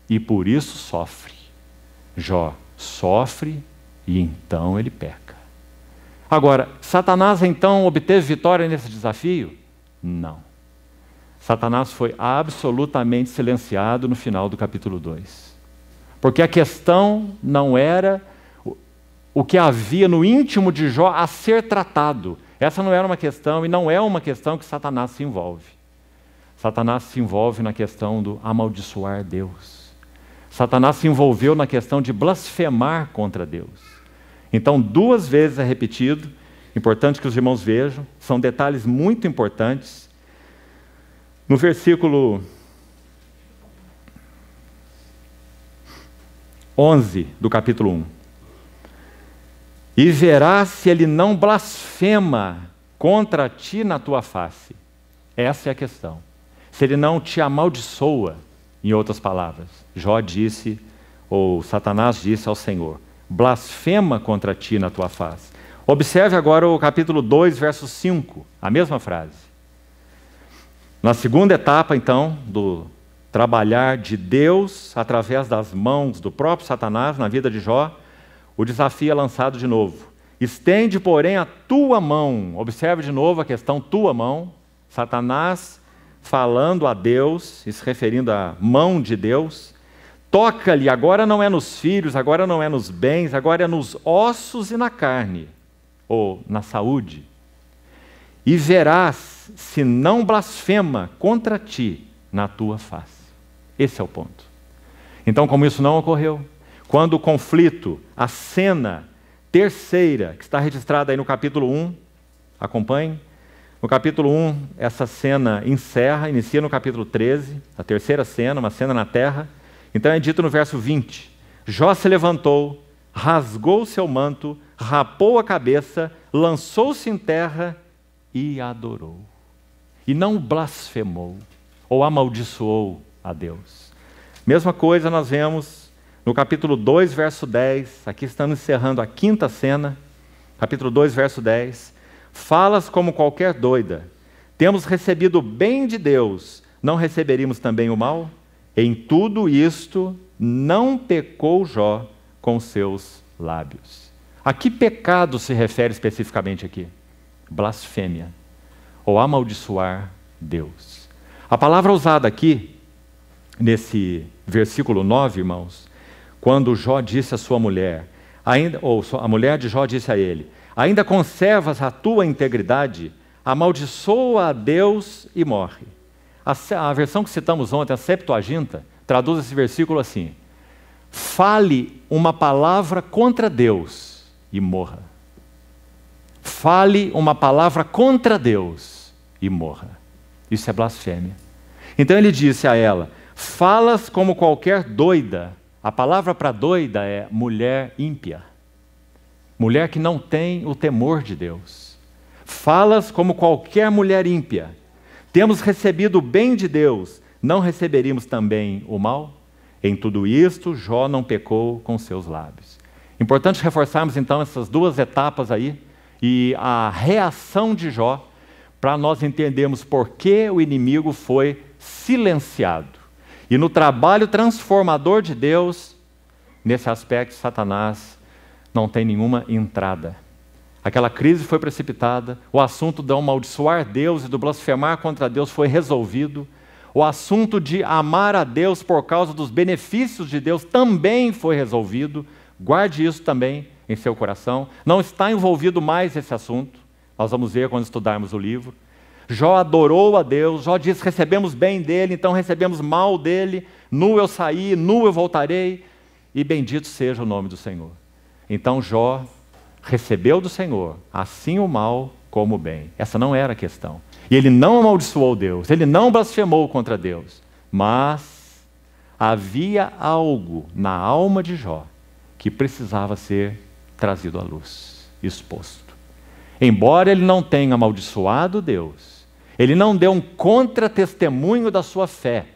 [SPEAKER 1] e por isso sofre. Jó sofre e então ele peca. Agora, Satanás então obteve vitória nesse desafio? Não. Satanás foi absolutamente silenciado no final do capítulo 2. Porque a questão não era o que havia no íntimo de Jó a ser tratado. Essa não era uma questão e não é uma questão que Satanás se envolve. Satanás se envolve na questão do amaldiçoar Deus. Satanás se envolveu na questão de blasfemar contra Deus. Então, 2 vezes é repetido, importante que os irmãos vejam, são detalhes muito importantes. No versículo 11 do capítulo 1. E verás se ele não blasfema contra ti na tua face. Essa é a questão. Se ele não te amaldiçoa, em outras palavras. Jó disse, ou Satanás disse ao Senhor, blasfema contra ti na tua face. Observe agora o capítulo 2, verso 5, a mesma frase. Na segunda etapa, então, do trabalhar de Deus através das mãos do próprio Satanás na vida de Jó, o desafio é lançado de novo. Estende, porém, a tua mão. Observe de novo a questão tua mão. Satanás falando a Deus, se referindo à mão de Deus. Toca-lhe, agora não é nos filhos, agora não é nos bens, agora é nos ossos e na carne, ou na saúde. E verás se não blasfema contra ti na tua face. Esse é o ponto. Então, como isso não ocorreu, quando o conflito, a cena terceira, que está registrada aí no capítulo 1, acompanhe. No capítulo 1, essa cena inicia no capítulo 13, a terceira cena, uma cena na terra. Então é dito no verso 20, Jó se levantou, rasgou seu manto, rapou a cabeça, lançou-se em terra e adorou. E não blasfemou ou amaldiçoou a Deus. Mesma coisa nós vemos no capítulo 2, verso 10, aqui estamos encerrando a quinta cena, capítulo 2, verso 10. Falas como qualquer doida. Temos recebido o bem de Deus, não receberíamos também o mal? Em tudo isto, não pecou Jó com seus lábios. A que pecado se refere especificamente aqui? Blasfêmia, ou amaldiçoar Deus. A palavra usada aqui, nesse versículo 9, irmãos, quando Jó disse à sua mulher, ou a mulher de Jó disse a ele, ainda conservas a tua integridade, amaldiçoa a Deus e morre. A versão que citamos ontem, a Septuaginta, traduz esse versículo assim: fale uma palavra contra Deus e morra. Fale uma palavra contra Deus e morra. Isso é blasfêmia. Então ele disse a ela, falas como qualquer doida. A palavra para doida é mulher ímpia. Mulher que não tem o temor de Deus. Falas como qualquer mulher ímpia. Temos recebido o bem de Deus, não receberíamos também o mal? Em tudo isto, Jó não pecou com seus lábios. Importante reforçarmos então essas duas etapas aí, e a reação de Jó, para nós entendermos por que o inimigo foi silenciado. E no trabalho transformador de Deus, nesse aspecto, Satanás não tem nenhuma entrada. Aquela crise foi precipitada, o assunto de amaldiçoar Deus e do blasfemar contra Deus foi resolvido, o assunto de amar a Deus por causa dos benefícios de Deus também foi resolvido. Guarde isso também em seu coração. Não está envolvido mais esse assunto. Nós vamos ver quando estudarmos o livro. Jó adorou a Deus. Jó diz, recebemos bem dele, então recebemos mal dele. Nu eu saí, nu eu voltarei. E bendito seja o nome do Senhor. Então Jó recebeu do Senhor, assim o mal como o bem. Essa não era a questão. E ele não amaldiçoou Deus, ele não blasfemou contra Deus. Mas havia algo na alma de Jó que precisava ser trazido à luz, exposto. Embora ele não tenha amaldiçoado Deus, ele não deu um contra-testemunho da sua fé,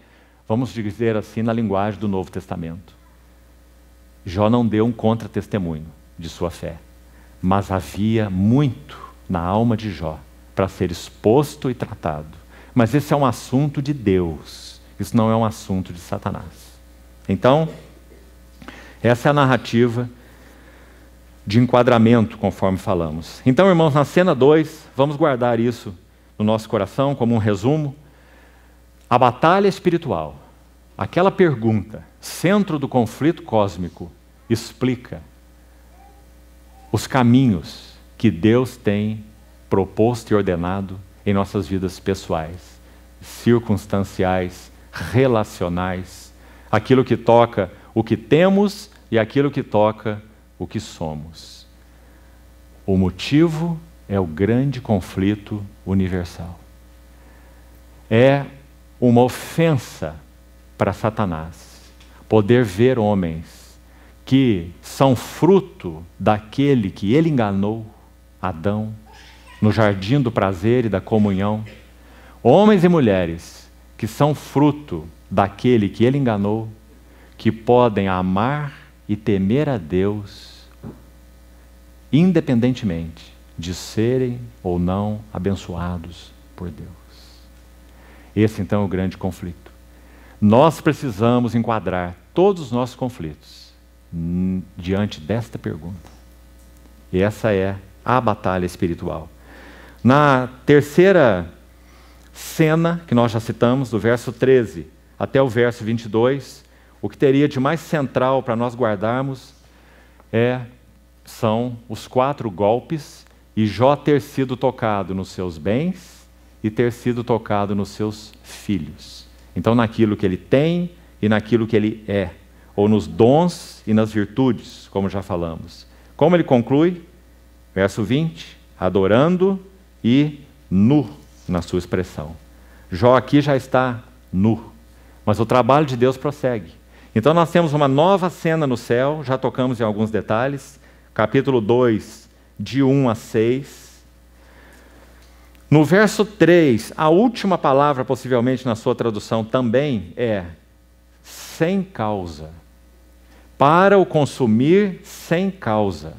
[SPEAKER 1] vamos dizer assim na linguagem do Novo Testamento. Jó não deu um contra-testemunho de sua fé, mas havia muito na alma de Jó para ser exposto e tratado. Mas esse é um assunto de Deus, isso não é um assunto de Satanás. Então, essa é a narrativa de enquadramento, conforme falamos. Então, irmãos, na cena 2, vamos guardar isso no nosso coração como um resumo. A batalha espiritual, aquela pergunta, centro do conflito cósmico, explica os caminhos que Deus tem proposto e ordenado em nossas vidas pessoais, circunstanciais, relacionais, aquilo que toca o que temos e aquilo que toca o que somos. O motivo é o grande conflito universal. É uma ofensa para Satanás poder ver homens que são fruto daquele que ele enganou, Adão, no jardim do prazer e da comunhão. Homens e mulheres que são fruto daquele que ele enganou, que podem amar e temer a Deus, independentemente de serem ou não abençoados por Deus. Esse então é o grande conflito. Nós precisamos enquadrar todos os nossos conflitos diante desta pergunta. E essa é a batalha espiritual. Na terceira cena, que nós já citamos, do verso 13 até o verso 22, o que teria de mais central para nós guardarmos são os 4 golpes e Jó ter sido tocado nos seus bens e ter sido tocado nos seus filhos. Então, naquilo que ele tem e naquilo que ele é, ou nos dons e nas virtudes, como já falamos. Como ele conclui? Verso 20, adorando e nu na sua expressão. Jó aqui já está nu, mas o trabalho de Deus prossegue. Então nós temos uma nova cena no céu, já tocamos em alguns detalhes, capítulo 2, de 1 a 6. No verso 3, a última palavra, possivelmente na sua tradução também, é sem causa. Para o consumir sem causa.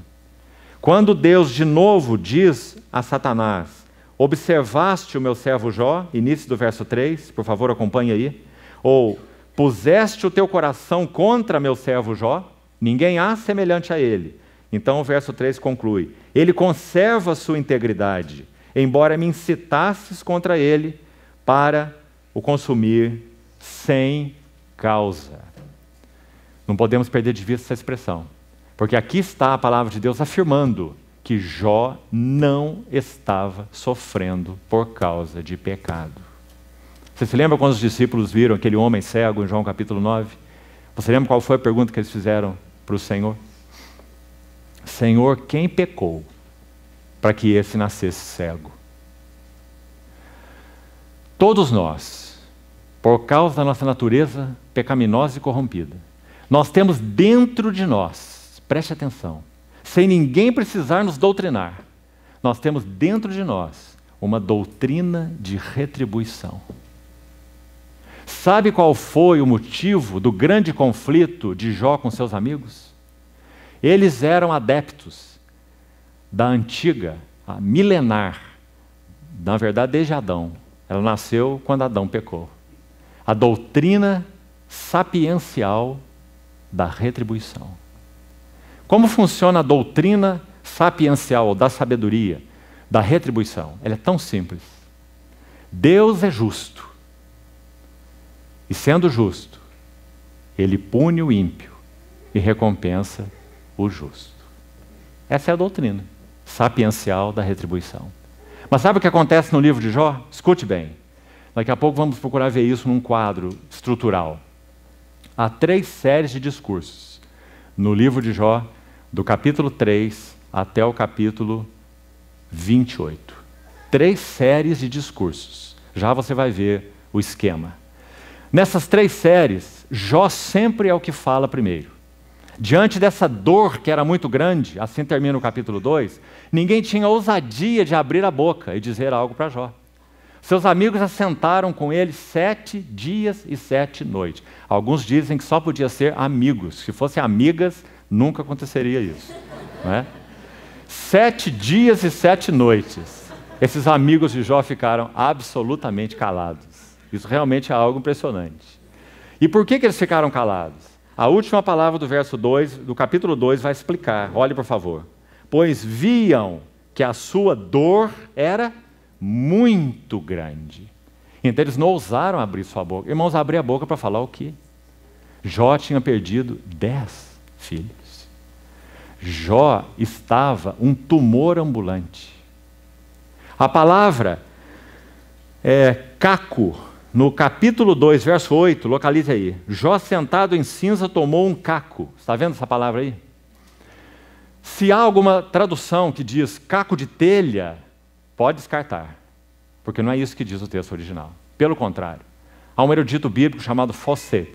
[SPEAKER 1] Quando Deus de novo diz a Satanás, observaste o meu servo Jó, início do verso 3, por favor acompanhe aí. Ou, puseste o teu coração contra meu servo Jó, ninguém há semelhante a ele. Então o verso 3 conclui, ele conserva a sua integridade, embora me incitasses contra ele para o consumir sem causa. Não podemos perder de vista essa expressão, porque aqui está a palavra de Deus afirmando que Jó não estava sofrendo por causa de pecado. Você se lembra quando os discípulos viram aquele homem cego em João capítulo 9? Você lembra qual foi a pergunta que eles fizeram para o Senhor? Senhor, quem pecou para que esse nascesse cego? Todos nós, por causa da nossa natureza pecaminosa e corrompida, nós temos dentro de nós, preste atenção, sem ninguém precisar nos doutrinar, nós temos dentro de nós uma doutrina de retribuição. Sabe qual foi o motivo do grande conflito de Jó com seus amigos? Eles eram adeptos da antiga, a milenar, na verdade desde Adão. Ela nasceu quando Adão pecou. A doutrina sapiencial da retribuição. Como funciona a doutrina sapiencial, da sabedoria, da retribuição? Ela é tão simples. Deus é justo. E sendo justo, Ele pune o ímpio e recompensa o justo. Essa é a doutrina sapiencial da retribuição. Mas sabe o que acontece no livro de Jó? Escute bem. Daqui a pouco vamos procurar ver isso num quadro estrutural. Há 3 séries de discursos no livro de Jó, do capítulo 3 até o capítulo 28. 3 séries de discursos. Já você vai ver o esquema. Nessas 3 séries, Jó sempre é o que fala primeiro. Diante dessa dor que era muito grande, assim termina o capítulo 2, ninguém tinha ousadia de abrir a boca e dizer algo para Jó. Seus amigos assentaram com ele 7 dias e 7 noites. Alguns dizem que só podia ser amigos. Se fossem amigas, nunca aconteceria isso. Não é? 7 dias e 7 noites. Esses amigos de Jó ficaram absolutamente calados. Isso realmente é algo impressionante. E por que eles ficaram calados? A última palavra do verso 2, do capítulo 2, vai explicar. Olhe, por favor. Pois viam que a sua dor era muito grande. Então eles não ousaram abrir sua boca. Irmãos, abrir a boca para falar o quê? Jó tinha perdido 10 filhos. Jó estava um tumor ambulante. A palavra caco, no capítulo 2, verso 8, localize aí. Jó sentado em cinza tomou um caco. Está vendo essa palavra aí? Se há alguma tradução que diz caco de telha, pode descartar, porque não é isso que diz o texto original. Pelo contrário, há um erudito bíblico chamado Fawcett,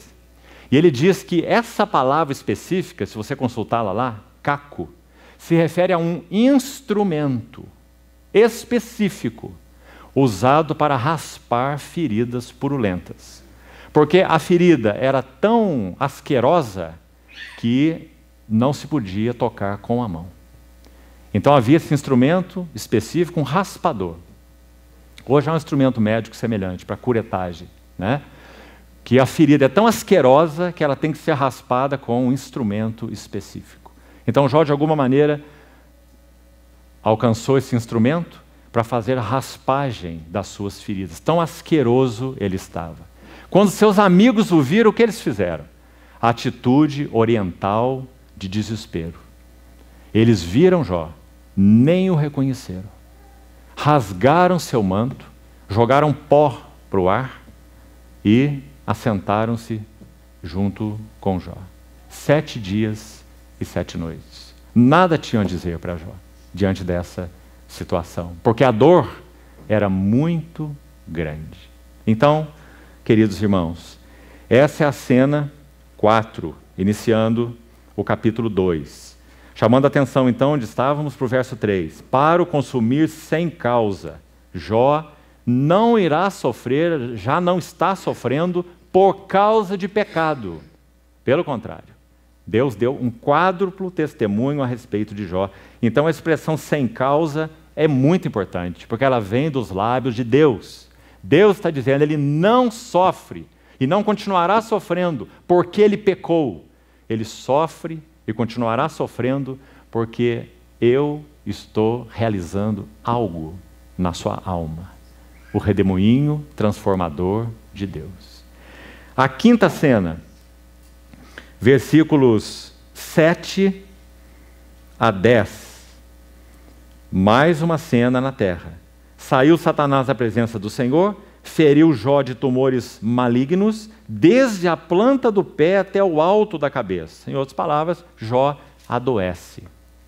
[SPEAKER 1] e ele diz que essa palavra específica, se você consultá-la lá, caco, se refere a um instrumento específico usado para raspar feridas purulentas. Porque a ferida era tão asquerosa que não se podia tocar com a mão. Então havia esse instrumento específico, um raspador. Hoje há um instrumento médico semelhante para curetagem, né? Que a ferida é tão asquerosa que ela tem que ser raspada com um instrumento específico. Então Jó, de alguma maneira, alcançou esse instrumento para fazer a raspagem das suas feridas. Tão asqueroso ele estava. Quando seus amigos o viram, o que eles fizeram? A atitude oriental de desespero. Eles viram Jó, nem o reconheceram. Rasgaram seu manto, jogaram pó para o ar e assentaram-se junto com Jó. 7 dias e 7 noites. Nada tinham a dizer para Jó diante dessa situação, porque a dor era muito grande. Então, queridos irmãos, essa é a cena 4, iniciando o capítulo 2. Chamando a atenção, então, onde estávamos, para o verso 3. Para o consumir sem causa, Jó não irá sofrer, já não está sofrendo por causa de pecado. Pelo contrário, Deus deu um quádruplo testemunho a respeito de Jó. Então a expressão sem causa é muito importante, porque ela vem dos lábios de Deus. Deus está dizendo, ele não sofre e não continuará sofrendo porque ele pecou. Ele sofre e continuará sofrendo porque eu estou realizando algo na sua alma. O redemoinho transformador de Deus. A quinta cena, versículos 7 a 10. Mais uma cena na terra. Saiu Satanás da presença do Senhor, feriu Jó de tumores malignos, desde a planta do pé até o alto da cabeça. Em outras palavras, Jó adoece.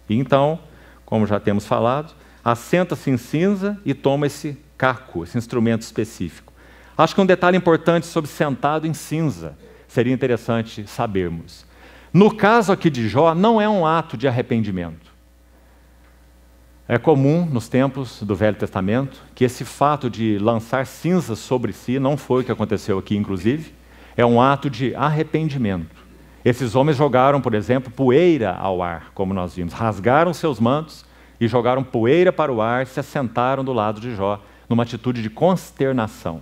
[SPEAKER 1] E então, como já temos falado, assenta-se em cinza e toma esse caco, esse instrumento específico. Acho que um detalhe importante sobre sentado em cinza seria interessante sabermos. No caso aqui de Jó, não é um ato de arrependimento. É comum, nos tempos do Velho Testamento, que esse fato de lançar cinzas sobre si, não foi o que aconteceu aqui, inclusive, é um ato de arrependimento. Esses homens jogaram, por exemplo, poeira ao ar, como nós vimos. Rasgaram seus mantos e jogaram poeira para o ar e se assentaram do lado de Jó, numa atitude de consternação,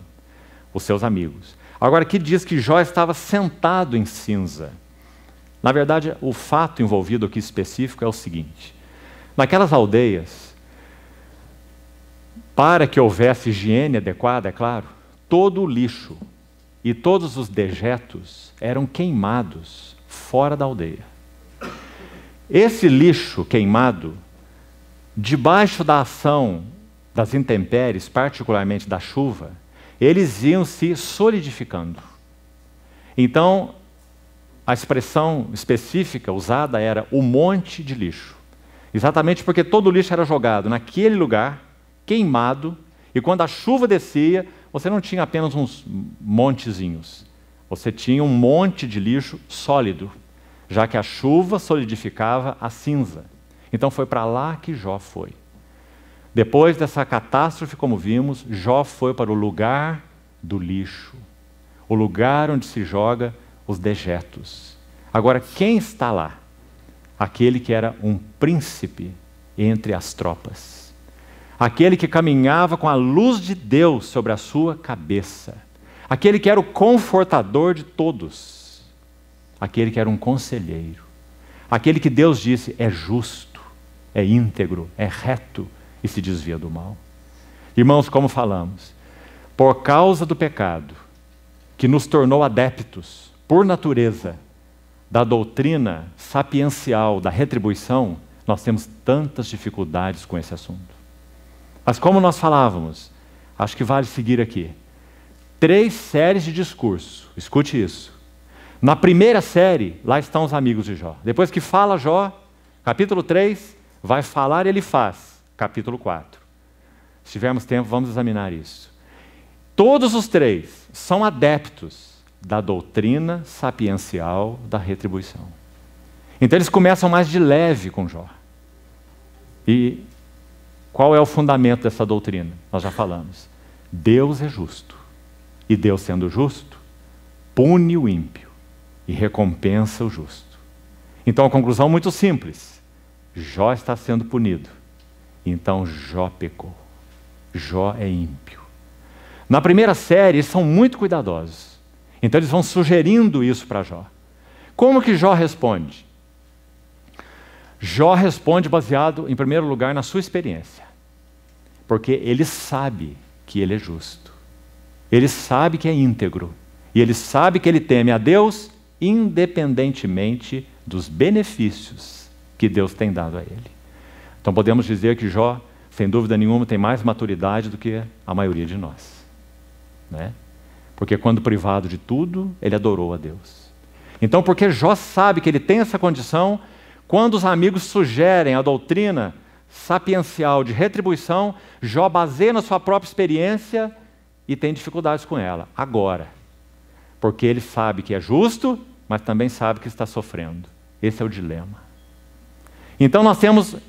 [SPEAKER 1] os seus amigos. Agora, aqui diz que Jó estava sentado em cinza. Na verdade, o fato envolvido aqui específico é o seguinte. Naquelas aldeias, para que houvesse higiene adequada, é claro, todo o lixo e todos os dejetos eram queimados fora da aldeia. Esse lixo queimado, debaixo da ação das intempéries, particularmente da chuva, eles iam se solidificando. Então, a expressão específica usada era o monte de lixo. Exatamente porque todo o lixo era jogado naquele lugar, queimado, e quando a chuva descia, você não tinha apenas uns montezinhos. Você tinha um monte de lixo sólido, já que a chuva solidificava a cinza. Então foi para lá que Jó foi. Depois dessa catástrofe, como vimos, Jó foi para o lugar do lixo, o lugar onde se joga os dejetos. Agora, quem está lá? Aquele que era um príncipe entre as tropas. Aquele que caminhava com a luz de Deus sobre a sua cabeça. Aquele que era o confortador de todos. Aquele que era um conselheiro. Aquele que Deus disse é justo, é íntegro, é reto e se desvia do mal. Irmãos, como falamos, por causa do pecado que nos tornou adeptos, por natureza, da doutrina sapiencial da retribuição, nós temos tantas dificuldades com esse assunto. Mas como nós falávamos, acho que vale seguir aqui. 3 séries de discurso, escute isso. Na primeira série, lá estão os amigos de Jó. Depois que fala Jó, capítulo 3, vai falar e ele faz, capítulo 4. Se tivermos tempo, vamos examinar isso. Todos os 3 são adeptos da doutrina sapiencial da retribuição. Então eles começam mais de leve com Jó. E qual é o fundamento dessa doutrina? Nós já falamos. Deus é justo. E Deus, sendo justo, pune o ímpio e recompensa o justo. Então a conclusão é muito simples. Jó está sendo punido. Então Jó pecou. Jó é ímpio. Na primeira série, eles são muito cuidadosos. Então eles vão sugerindo isso para Jó. Como que Jó responde? Jó responde baseado, em primeiro lugar, na sua experiência. Porque ele sabe que ele é justo. Ele sabe que é íntegro. E ele sabe que ele teme a Deus independentemente dos benefícios que Deus tem dado a ele. Então podemos dizer que Jó, sem dúvida nenhuma, tem mais maturidade do que a maioria de nós. Né? Porque quando privado de tudo, ele adorou a Deus. Então, porque Jó sabe que ele tem essa condição, quando os amigos sugerem a doutrina sapiencial de retribuição, Jó baseia na sua própria experiência e tem dificuldades com ela. Agora, porque ele sabe que é justo, mas também sabe que está sofrendo. Esse é o dilema. Então nós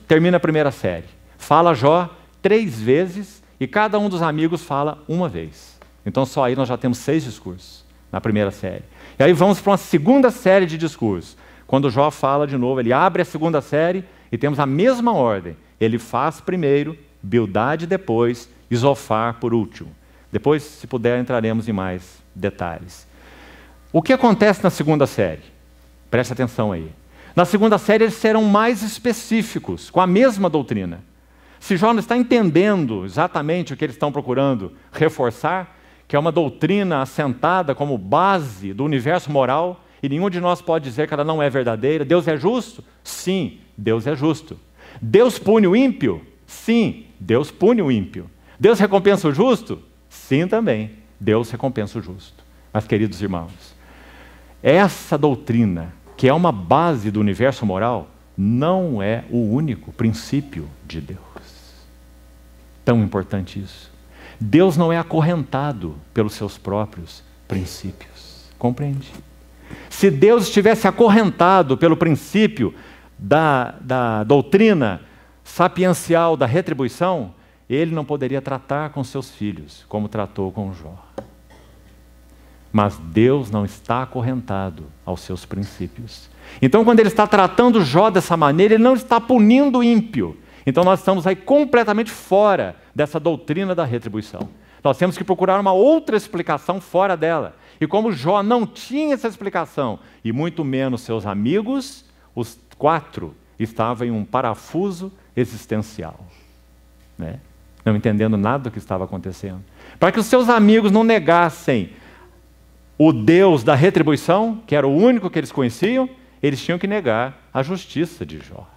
[SPEAKER 1] termina a primeira série. Fala Jó 3 vezes e cada um dos amigos fala uma vez. Então só aí nós já temos 6 discursos na primeira série. E aí vamos para uma segunda série de discursos. Quando Jó fala de novo, ele abre a segunda série e temos a mesma ordem. Ele faz primeiro, Bildade depois e Zofar por último. Depois, se puder, entraremos em mais detalhes. O que acontece na segunda série? Preste atenção aí. Na segunda série eles serão mais específicos, com a mesma doutrina. Se Jó não está entendendo exatamente o que eles estão procurando reforçar, que é uma doutrina assentada como base do universo moral, e nenhum de nós pode dizer que ela não é verdadeira. Deus é justo? Sim, Deus é justo. Deus pune o ímpio? Sim, Deus pune o ímpio. Deus recompensa o justo? Sim, também. Deus recompensa o justo. Mas, queridos irmãos, essa doutrina, que é uma base do universo moral, não é o único princípio de Deus. Tão importante isso. Deus não é acorrentado pelos seus próprios princípios. Compreende? Se Deus estivesse acorrentado pelo princípio da doutrina sapiencial da retribuição, ele não poderia tratar com seus filhos como tratou com Jó. Mas Deus não está acorrentado aos seus princípios. Então, quando ele está tratando Jó dessa maneira, ele não está punindo o ímpio. Então nós estamos aí completamente fora dessa doutrina da retribuição. Nós temos que procurar uma outra explicação fora dela. E como Jó não tinha essa explicação, e muito menos seus amigos, os 4 estavam em um parafuso existencial, né? Não entendendo nada do que estava acontecendo. Para que os seus amigos não negassem o Deus da retribuição, que era o único que eles conheciam, eles tinham que negar a justiça de Jó.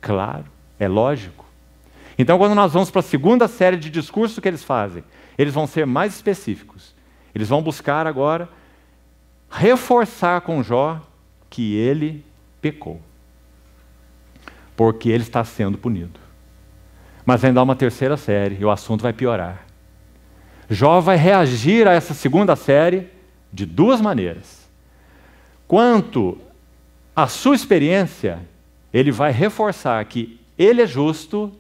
[SPEAKER 1] Claro. É lógico. Então, quando nós vamos para a segunda série de discursos que eles fazem, eles vão ser mais específicos. Eles vão buscar agora reforçar com Jó que ele pecou, porque ele está sendo punido. Mas ainda há uma terceira série e o assunto vai piorar. Jó vai reagir a essa segunda série de 2 maneiras. Quanto à sua experiência, ele vai reforçar que ele é justo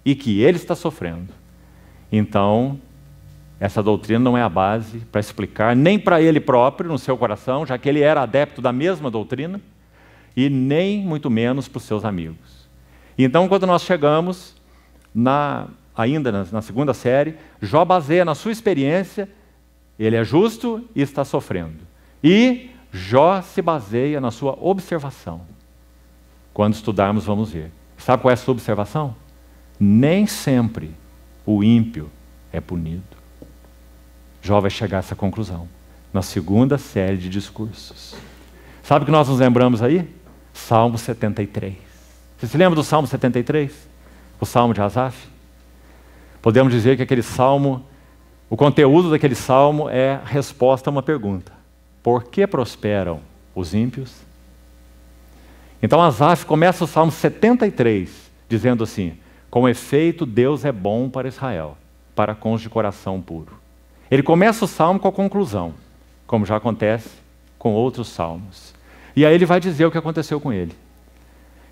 [SPEAKER 1] e que ele está sofrendo. Então, essa doutrina não é a base para explicar, nem para ele próprio, no seu coração, já que ele era adepto da mesma doutrina, e nem muito menos para os seus amigos. Então, quando nós chegamos, ainda na segunda série, Jó baseia na sua experiência, ele é justo e está sofrendo. E Jó se baseia na sua observação. Quando estudarmos, vamos ver. Sabe qual é a sua observação? Nem sempre o ímpio é punido. Jó vai chegar a essa conclusão na segunda série de discursos. Sabe o que nós nos lembramos aí? Salmo 73. Você se lembra do Salmo 73? O Salmo de Asaf? Podemos dizer que aquele salmo, o conteúdo daquele salmo é a resposta a uma pergunta: por que prosperam os ímpios? Então Asaf começa o Salmo 73 dizendo assim: com efeito Deus é bom para Israel, para com os de coração puro. Ele começa o salmo com a conclusão, como já acontece com outros salmos. E aí ele vai dizer o que aconteceu com ele.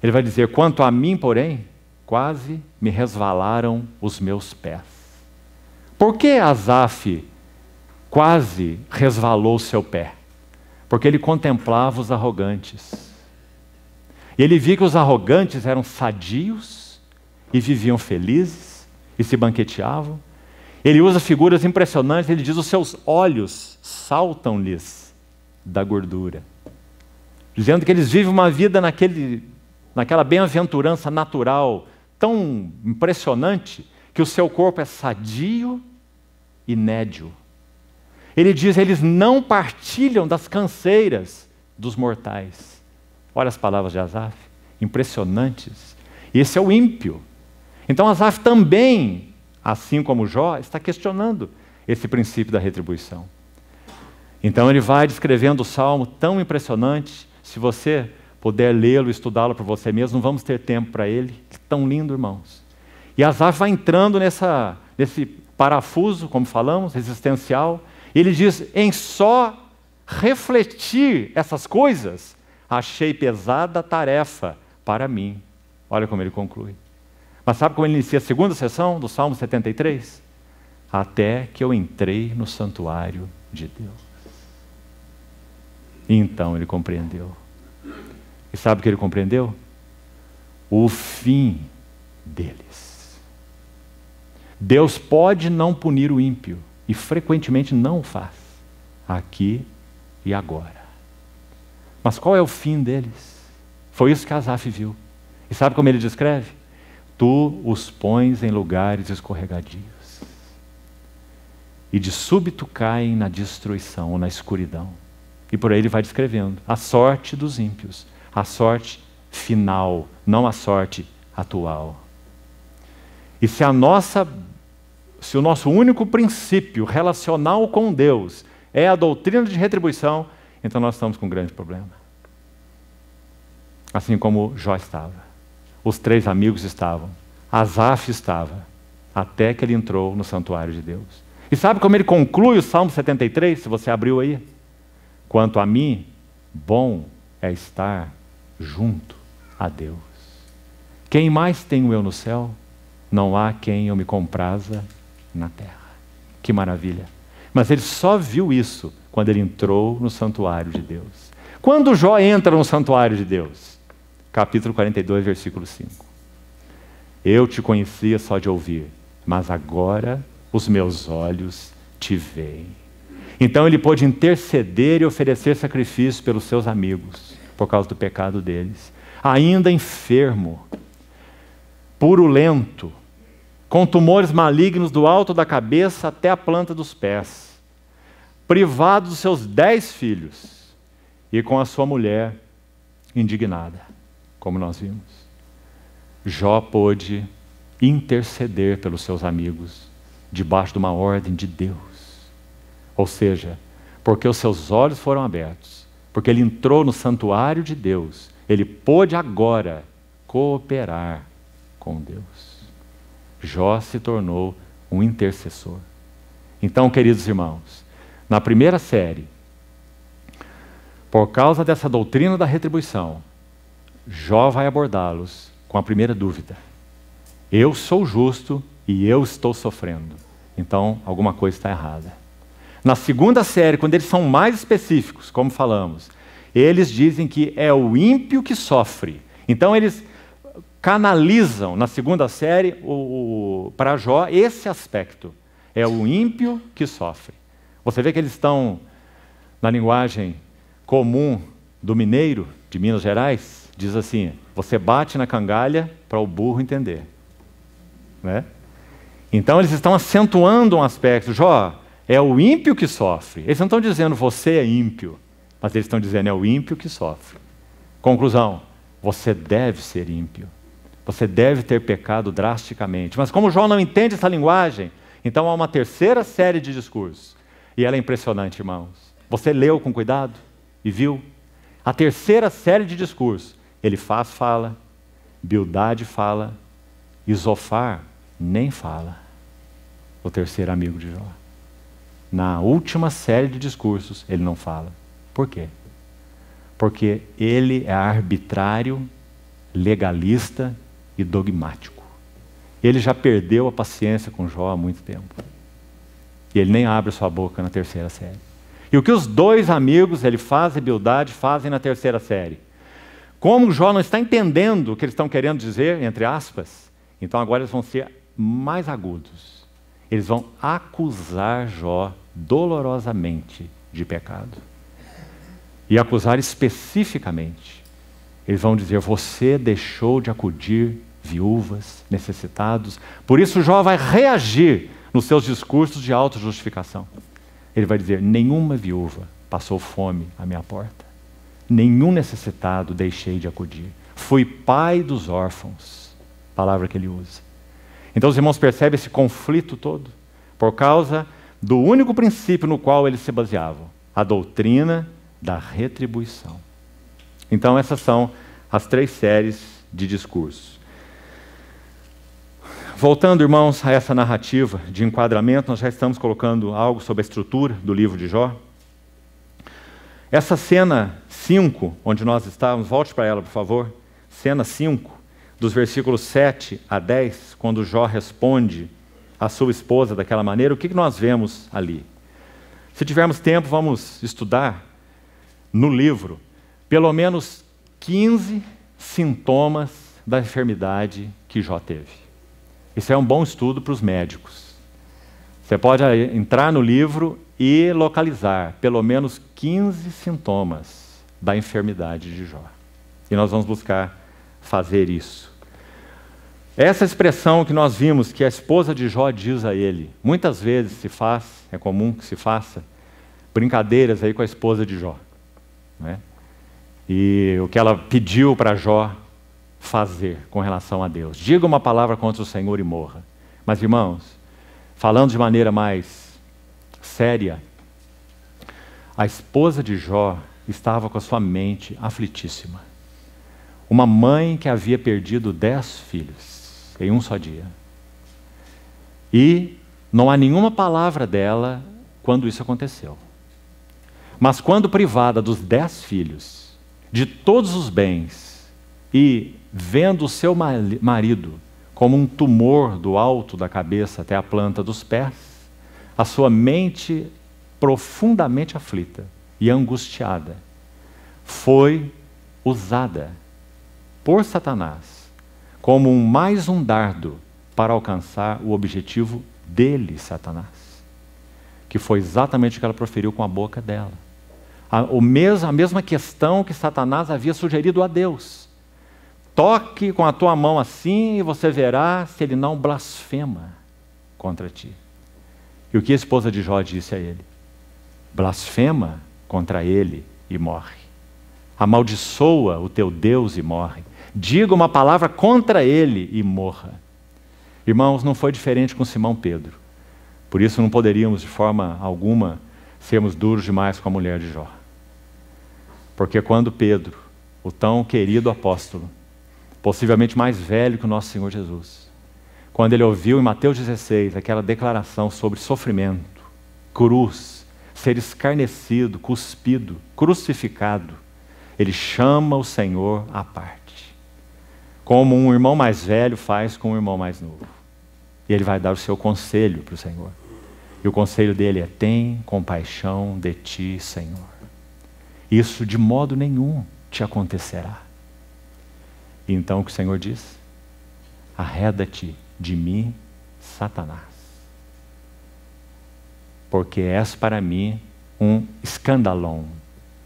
[SPEAKER 1] Ele vai dizer: quanto a mim, porém, quase me resvalaram os meus pés. Por que Asaf quase resvalou o seu pé? Porque ele contemplava os arrogantes. E ele via que os arrogantes eram sadios e viviam felizes e se banqueteavam. Ele usa figuras impressionantes, ele diz: os seus olhos saltam-lhes da gordura. Dizendo que eles vivem uma vida naquela bem-aventurança natural tão impressionante que o seu corpo é sadio e nédio. Ele diz: eles não partilham das canseiras dos mortais. Olha as palavras de Asaf, impressionantes. Esse é o ímpio. Então Asaf também, assim como Jó, está questionando esse princípio da retribuição. Então ele vai descrevendo o salmo tão impressionante. Se você puder lê-lo, estudá-lo por você mesmo, não vamos ter tempo para ele. Tão lindo, irmãos. E Asaf vai entrando nesse parafuso, como falamos, existencial. Ele diz: em só refletir essas coisas, achei pesada tarefa para mim. Olha como ele conclui. Mas sabe como ele inicia a segunda sessão do Salmo 73? Até que eu entrei no santuário de Deus. E então ele compreendeu. E sabe o que ele compreendeu? O fim deles. Deus pode não punir o ímpio, e frequentemente não o faz, aqui e agora. Mas qual é o fim deles? Foi isso que Asaf viu. E sabe como ele descreve? Tu os pões em lugares escorregadios, e de súbito caem na destruição, ou na escuridão. E por aí ele vai descrevendo a sorte dos ímpios, a sorte final, não a sorte atual. E se o nosso único princípio relacional com Deus é a doutrina de retribuição, então nós estamos com um grande problema. Assim como Jó estava. Os 3 amigos estavam. Asaf estava. Até que ele entrou no santuário de Deus. E sabe como ele conclui o Salmo 73, se você abriu aí? Quanto a mim, bom é estar junto a Deus. Quem mais tenho eu no céu? Não há quem eu me compraza na terra. Que maravilha. Mas ele só viu isso quando ele entrou no santuário de Deus. Quando Jó entra no santuário de Deus? Capítulo 42, versículo 5. Eu te conhecia só de ouvir, mas agora os meus olhos te veem. Então ele pôde interceder e oferecer sacrifício pelos seus amigos, por causa do pecado deles. Ainda enfermo, purulento, com tumores malignos do alto da cabeça até a planta dos pés, privado dos seus 10 filhos e com a sua mulher indignada, como nós vimos. Jó pôde interceder pelos seus amigos debaixo de uma ordem de Deus. Ou seja, porque os seus olhos foram abertos, porque ele entrou no santuário de Deus, ele pôde agora cooperar com Deus. Jó se tornou um intercessor. Então, queridos irmãos, na primeira série, por causa dessa doutrina da retribuição, Jó vai abordá-los com a primeira dúvida. Eu sou justo e eu estou sofrendo. Então, alguma coisa está errada. Na segunda série, quando eles são mais específicos, como falamos, eles dizem que é o ímpio que sofre. Então, eles canalizam na segunda série para Jó esse aspecto. É o ímpio que sofre. Você vê que eles estão na linguagem comum do mineiro de Minas Gerais, diz assim, você bate na cangalha para o burro entender. Né? Então eles estão acentuando um aspecto. Jó, é o ímpio que sofre. Eles não estão dizendo você é ímpio, mas eles estão dizendo é o ímpio que sofre. Conclusão, você deve ser ímpio. Você deve ter pecado drasticamente. Mas como Jó não entende essa linguagem, então há uma terceira série de discursos. E ela é impressionante, irmãos. Você leu com cuidado e viu? A terceira série de discursos. Elifaz fala, Bildade fala, e Zofar nem fala. O terceiro amigo de Jó. Na última série de discursos, ele não fala. Por quê? Porque ele é arbitrário, legalista e dogmático. Ele já perdeu a paciência com Jó há muito tempo. E ele nem abre sua boca na terceira série. E o que os 2 amigos, Elifaz e Bildade, fazem na terceira série? Como Jó não está entendendo o que eles estão querendo dizer, entre aspas, então agora eles vão ser mais agudos. Eles vão acusar Jó dolorosamente de pecado. E acusar especificamente. Eles vão dizer, você deixou de acudir viúvas, necessitados. Por isso Jó vai reagir nos seus discursos de autojustificação. Ele vai dizer, nenhuma viúva passou fome à minha porta. Nenhum necessitado deixei de acudir. Fui pai dos órfãos. Palavra que ele usa. Então os irmãos percebem esse conflito todo por causa do único princípio no qual eles se baseavam. A doutrina da retribuição. Então essas são as 3 séries de discursos. Voltando, irmãos, a essa narrativa de enquadramento, nós já estamos colocando algo sobre a estrutura do livro de Jó. Essa cena 5, onde nós estávamos, volte para ela, por favor. Cena 5, dos versículos 7 a 10, quando Jó responde à sua esposa daquela maneira, o que nós vemos ali? Se tivermos tempo, vamos estudar no livro pelo menos 15 sintomas da enfermidade que Jó teve. Isso é um bom estudo para os médicos. Você pode entrar no livro e localizar pelo menos 15 sintomas da enfermidade de Jó. E nós vamos buscar fazer isso. Essa expressão que nós vimos que a esposa de Jó diz a ele, muitas vezes se faz, é comum que se faça, brincadeiras aí com a esposa de Jó, né? E o que ela pediu para Jó fazer com relação a Deus. Diga uma palavra contra o Senhor e morra. Mas, irmãos, falando de maneira mais séria, a esposa de Jó estava com a sua mente aflitíssima. Uma mãe que havia perdido 10 filhos em um só dia. E não há nenhuma palavra dela quando isso aconteceu. Mas quando privada dos 10 filhos, de todos os bens, e vendo o seu marido como um tumor do alto da cabeça até a planta dos pés, a sua mente profundamente aflita e angustiada foi usada por Satanás como mais um dardo para alcançar o objetivo dele, Satanás, que foi exatamente o que ela proferiu com a boca dela. A mesma questão que Satanás havia sugerido a Deus. Toque com a tua mão assim e você verá se ele não blasfema contra ti. E o que a esposa de Jó disse a ele? Blasfema contra ele e morre. Amaldiçoa o teu Deus e morre. Diga uma palavra contra ele e morra. Irmãos, não foi diferente com Simão Pedro. Por isso não poderíamos de forma alguma sermos duros demais com a mulher de Jó. Porque quando Pedro, o tão querido apóstolo, possivelmente mais velho que o nosso Senhor Jesus, quando ele ouviu em Mateus 16 aquela declaração sobre sofrimento, cruz, ser escarnecido, cuspido, crucificado, ele chama o Senhor à parte, como um irmão mais velho faz com um irmão mais novo. E ele vai dar o seu conselho para o Senhor. E o conselho dele é: tem compaixão de ti, Senhor. Isso de modo nenhum te acontecerá. E então o que o Senhor diz? Arreda-te de mim, Satanás. Porque és para mim um escandalon,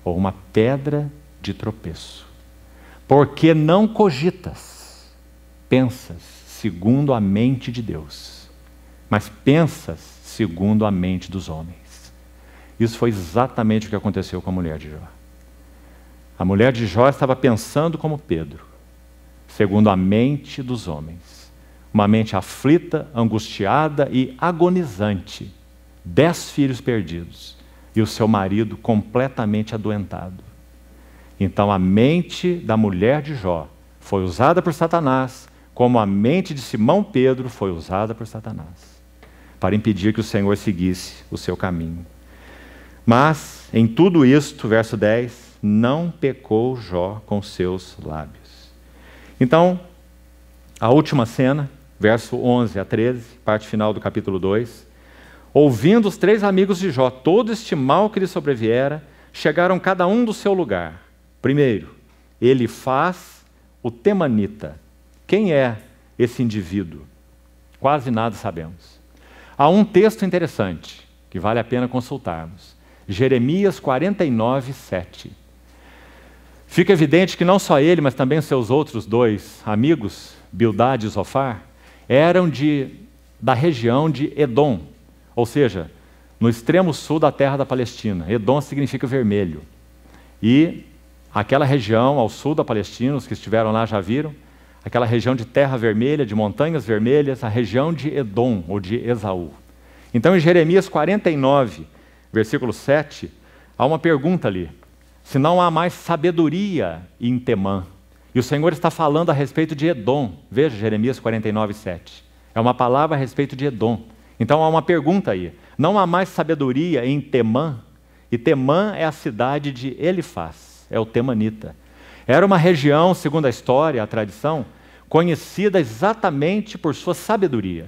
[SPEAKER 1] ou uma pedra de tropeço. Porque não cogitas, pensas segundo a mente de Deus, mas pensas segundo a mente dos homens. Isso foi exatamente o que aconteceu com a mulher de Jó. A mulher de Jó estava pensando como Pedro, segundo a mente dos homens. Uma mente aflita, angustiada e agonizante. 10 filhos perdidos e o seu marido completamente adoentado. Então a mente da mulher de Jó foi usada por Satanás, como a mente de Simão Pedro foi usada por Satanás, para impedir que o Senhor seguisse o seu caminho. Mas, em tudo isto, verso 10, não pecou Jó com seus lábios. Então, a última cena, verso 11 a 13, parte final do capítulo 2. Ouvindo os 3 amigos de Jó todo este mal que lhe sobreviera, chegaram cada um do seu lugar. Primeiro, Elifaz, o temanita. Quem é esse indivíduo? Quase nada sabemos. Há um texto interessante, que vale a pena consultarmos. Jeremias 49, 7. Fica evidente que não só ele, mas também os seus outros 2 amigos, Bildade e Zofar, eram da região de Edom, ou seja, no extremo sul da terra da Palestina. Edom significa vermelho. E aquela região ao sul da Palestina, os que estiveram lá já viram, aquela região de terra vermelha, de montanhas vermelhas, a região de Edom, ou de Esaú. Então, em Jeremias 49, versículo 7, há uma pergunta ali. Se não há mais sabedoria em Temã. E o Senhor está falando a respeito de Edom. Veja Jeremias 49, 7. É uma palavra a respeito de Edom. Então há uma pergunta aí. Não há mais sabedoria em Temã? E Temã é a cidade de Elifaz, é o temanita. Era uma região, segundo a história, a tradição, conhecida exatamente por sua sabedoria.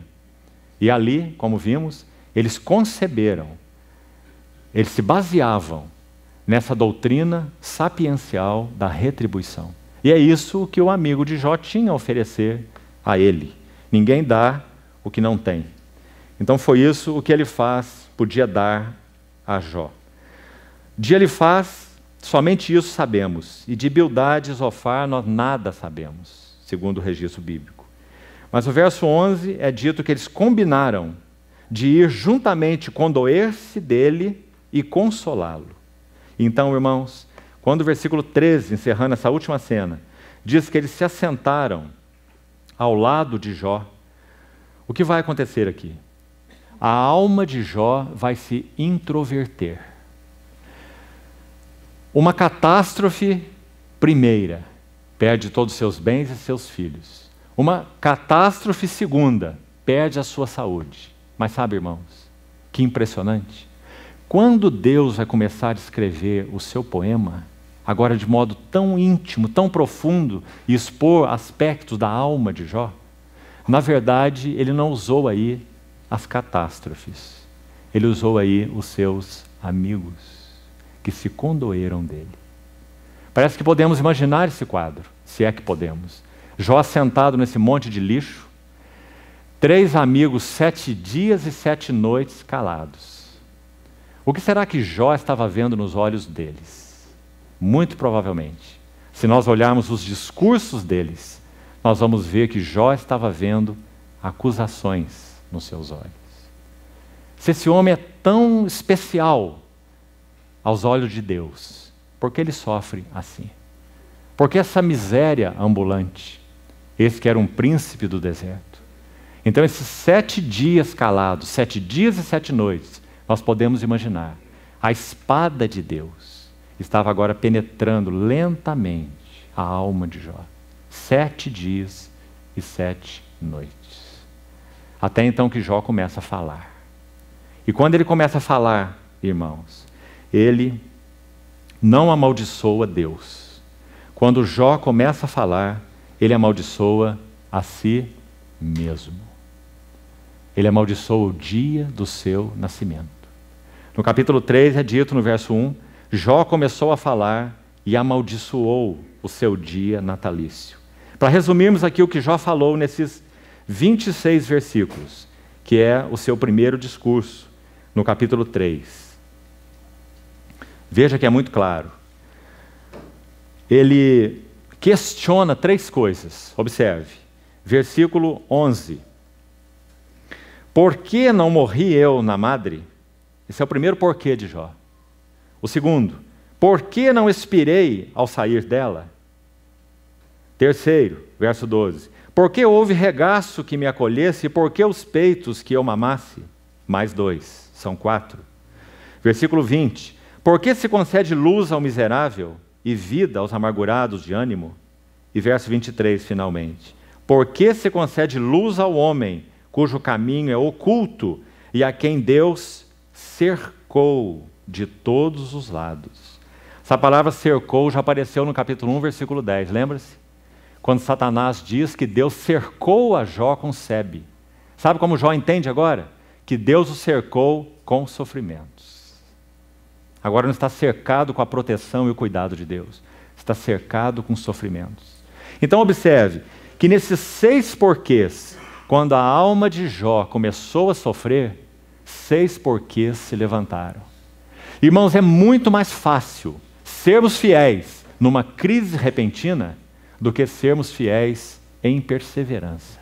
[SPEAKER 1] E ali, como vimos, eles conceberam, eles se baseavam nessa doutrina sapiencial da retribuição. E é isso que o amigo de Jó tinha a oferecer a ele. Ninguém dá o que não tem. Então foi isso o que Elifaz podia dar a Jó. De Elifaz, somente isso sabemos, e de Bildade e Zofar nós nada sabemos, segundo o registro bíblico. Mas o verso 11 é dito que eles combinaram de ir juntamente condoer-se dele e consolá-lo. Então, irmãos, quando o versículo 13, encerrando essa última cena, diz que eles se assentaram ao lado de Jó, o que vai acontecer aqui? A alma de Jó vai se introverter. Uma catástrofe primeira, perde todos os seus bens e seus filhos. Uma catástrofe segunda, perde a sua saúde. Mas sabe, irmãos, que impressionante. Quando Deus vai começar a escrever o seu poema, agora de modo tão íntimo, tão profundo, e expor aspectos da alma de Jó, na verdade, ele não usou aí as catástrofes. Ele usou aí os seus amigos, que se condoeram dele. Parece que podemos imaginar esse quadro, se é que podemos. Jó sentado nesse monte de lixo, 3 amigos 7 dias e 7 noites calados. O que será que Jó estava vendo nos olhos deles? Muito provavelmente, se nós olharmos os discursos deles, nós vamos ver que Jó estava vendo acusações nos seus olhos. Se esse homem é tão especial aos olhos de Deus, por que ele sofre assim? Por que essa miséria ambulante? Esse que era um príncipe do deserto. Então esses 7 dias calados, 7 dias e 7 noites, nós podemos imaginar, a espada de Deus estava agora penetrando lentamente a alma de Jó. 7 dias e 7 noites. Até então que Jó começa a falar. E quando ele começa a falar, irmãos, ele não amaldiçoa Deus. Quando Jó começa a falar, ele amaldiçoa a si mesmo. Ele amaldiçoa o dia do seu nascimento. No capítulo 3 é dito no verso 1, Jó começou a falar e amaldiçoou o seu dia natalício. Para resumirmos aqui o que Jó falou nesses 26 versículos, que é o seu primeiro discurso, no capítulo 3. Veja que é muito claro. Ele questiona 3 coisas. Observe. Versículo 11. Por que não morri eu na madre? Esse é o primeiro porquê de Jó. O segundo, por que não expirei ao sair dela? Terceiro, verso 12. Por que houve regaço que me acolhesse e por que os peitos que eu mamasse? Mais 2, são 4. Versículo 20. Por que se concede luz ao miserável e vida aos amargurados de ânimo? E verso 23, finalmente. Por que se concede luz ao homem cujo caminho é oculto e a quem Deus cercou de todos os lados? Essa palavra cercou já apareceu no capítulo 1, versículo 10, lembra-se? Quando Satanás diz que Deus cercou a Jó com sebe. Sabe como Jó entende agora? Que Deus o cercou com sofrimentos. Agora não está cercado com a proteção e o cuidado de Deus. Está cercado com sofrimentos. Então observe que nesses 6 porquês, quando a alma de Jó começou a sofrer, 6 porquês se levantaram. Irmãos, é muito mais fácil sermos fiéis numa crise repentina do que sermos fiéis em perseverança,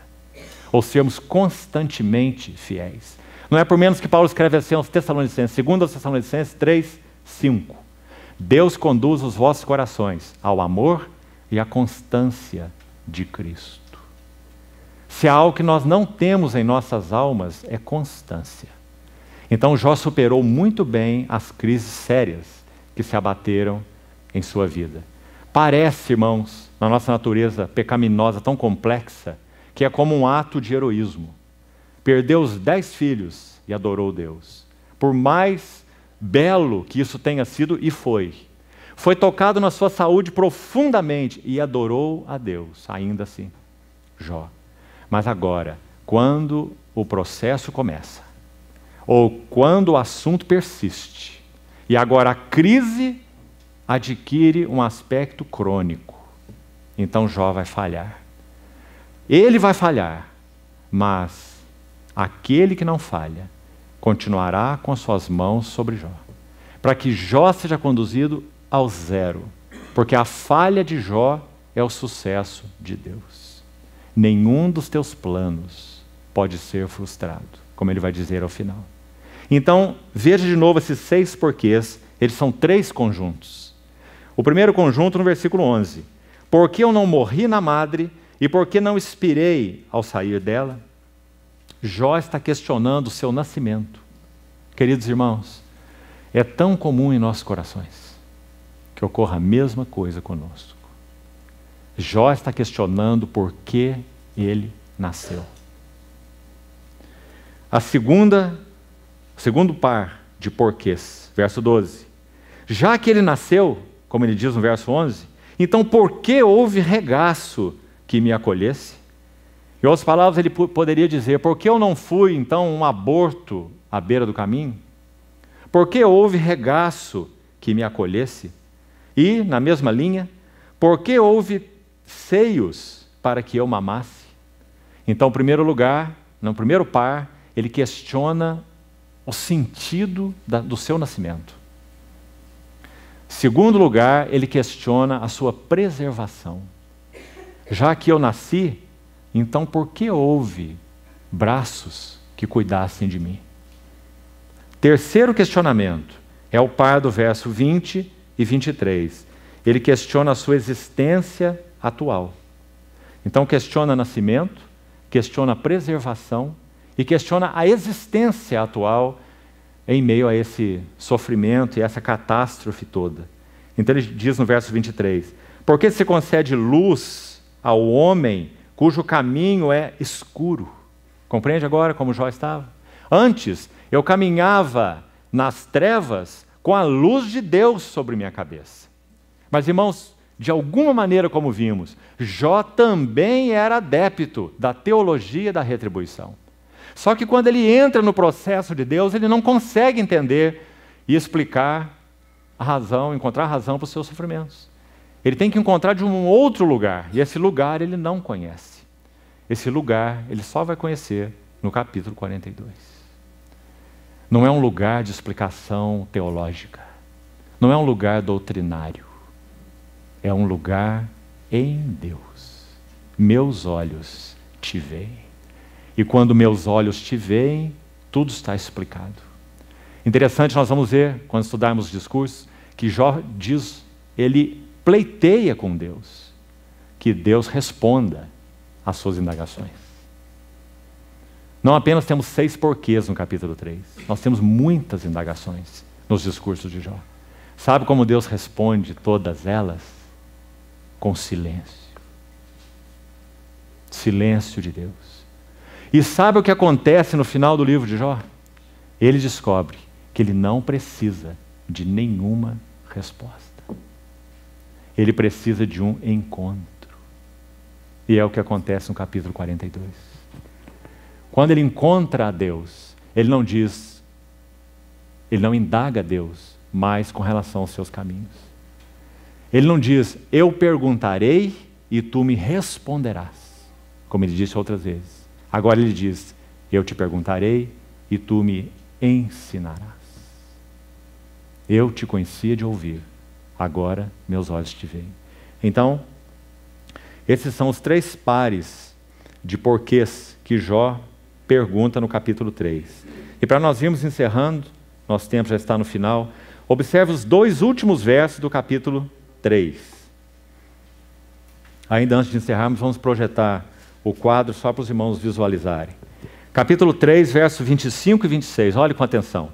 [SPEAKER 1] ou sermos constantemente fiéis. Não é por menos que Paulo escreve assim aos Tessalonicenses, 2 Tessalonicenses 3, 5. Deus conduz os vossos corações ao amor e à constância de Cristo. Se há algo que nós não temos em nossas almas, é constância. Então Jó superou muito bem as crises sérias que se abateram em sua vida. Parece, irmãos, na nossa natureza pecaminosa tão complexa, que é como um ato de heroísmo. Perdeu os 10 filhos e adorou Deus. Por mais belo que isso tenha sido, e foi tocado na sua saúde profundamente e adorou a Deus, ainda assim, Jó. Mas agora, quando o processo começa, ou quando o assunto persiste, e agora a crise adquire um aspecto crônico, então Jó vai falhar. Ele vai falhar, mas aquele que não falha, continuará com as suas mãos sobre Jó, para que Jó seja conduzido ao zero, porque a falha de Jó é o sucesso de Deus. Nenhum dos teus planos pode ser frustrado, como ele vai dizer ao final. Então, veja de novo esses 6 porquês, eles são 3 conjuntos. O primeiro conjunto no versículo 11. Porque eu não morri na madre e porque não expirei ao sair dela? Jó está questionando o seu nascimento. Queridos irmãos, é tão comum em nossos corações que ocorra a mesma coisa conosco. Jó está questionando por que ele nasceu. O segundo par de porquês, verso 12. Já que ele nasceu, como ele diz no verso 11, então por que houve regaço que me acolhesse? Em outras palavras, ele poderia dizer, por que eu não fui então um aborto à beira do caminho? Por que houve regaço que me acolhesse? E, na mesma linha, por que houve seios para que eu mamasse? Então, em primeiro lugar, no primeiro par, ele questiona o sentido do seu nascimento. Segundo lugar, ele questiona a sua preservação. Já que eu nasci, então por que houve braços que cuidassem de mim? Terceiro questionamento é o par do verso 20 e 23. Ele questiona a sua existência atual. Então questiona nascimento, questiona a preservação e questiona a existência atual em meio a esse sofrimento e essa catástrofe toda. Então ele diz no verso 23, por que se concede luz ao homem cujo caminho é escuro? Compreende agora como Jó estava? Antes, eu caminhava nas trevas com a luz de Deus sobre minha cabeça. Mas, irmãos, de alguma maneira, como vimos, Jó também era adepto da teologia da retribuição. Só que quando ele entra no processo de Deus, ele não consegue entender e explicar a razão, encontrar a razão para os seus sofrimentos. Ele tem que encontrar de um outro lugar, e esse lugar ele não conhece. Esse lugar ele só vai conhecer no capítulo 42. Não é um lugar de explicação teológica, não é um lugar doutrinário, é um lugar em Deus. Meus olhos te veem. E quando meus olhos te veem, tudo está explicado. Interessante, nós vamos ver, quando estudarmos os discursos, que Jó diz, ele pleiteia com Deus, que Deus responda às suas indagações. Não apenas temos 6 porquês no capítulo 3, nós temos muitas indagações nos discursos de Jó. Sabe como Deus responde todas elas? Com silêncio. Silêncio de Deus. E sabe o que acontece no final do livro de Jó? Ele descobre que ele não precisa de nenhuma resposta. Ele precisa de um encontro. E é o que acontece no capítulo 42. Quando ele encontra a Deus, ele não diz, ele não indaga a Deus mais com relação aos seus caminhos. Ele não diz, eu perguntarei e tu me responderás, como ele disse outras vezes. Agora ele diz, eu te perguntarei e tu me ensinarás. Eu te conhecia de ouvir, agora meus olhos te veem. Então, esses são os 3 pares de porquês que Jó pergunta no capítulo 3. E para nós irmos encerrando, nosso tempo já está no final, observe os 2 últimos versos do capítulo 3. Ainda antes de encerrarmos, vamos projetar o quadro só para os irmãos visualizarem. Capítulo 3, versos 25 e 26, olhe com atenção.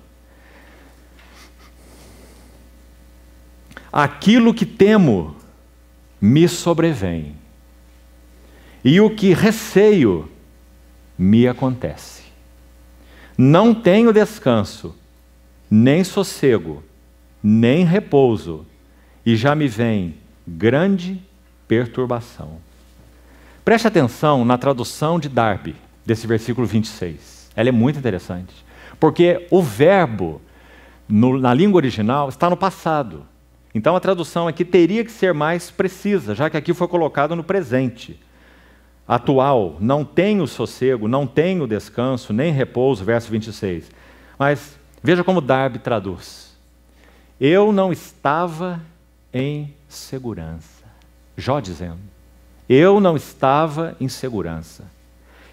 [SPEAKER 1] Aquilo que temo me sobrevém, e o que receio me acontece. Não tenho descanso, nem sossego, nem repouso, e já me vem grande perturbação. Preste atenção na tradução de Darby, desse versículo 26. Ela é muito interessante, porque o verbo, na língua original, está no passado. Então a tradução aqui teria que ser mais precisa, já que aqui foi colocado no presente. atual, não tenho sossego, não tenho descanso, nem repouso, verso 26. Mas veja como Darby traduz. Eu não estava em segurança. Jó dizendo, eu não estava em segurança.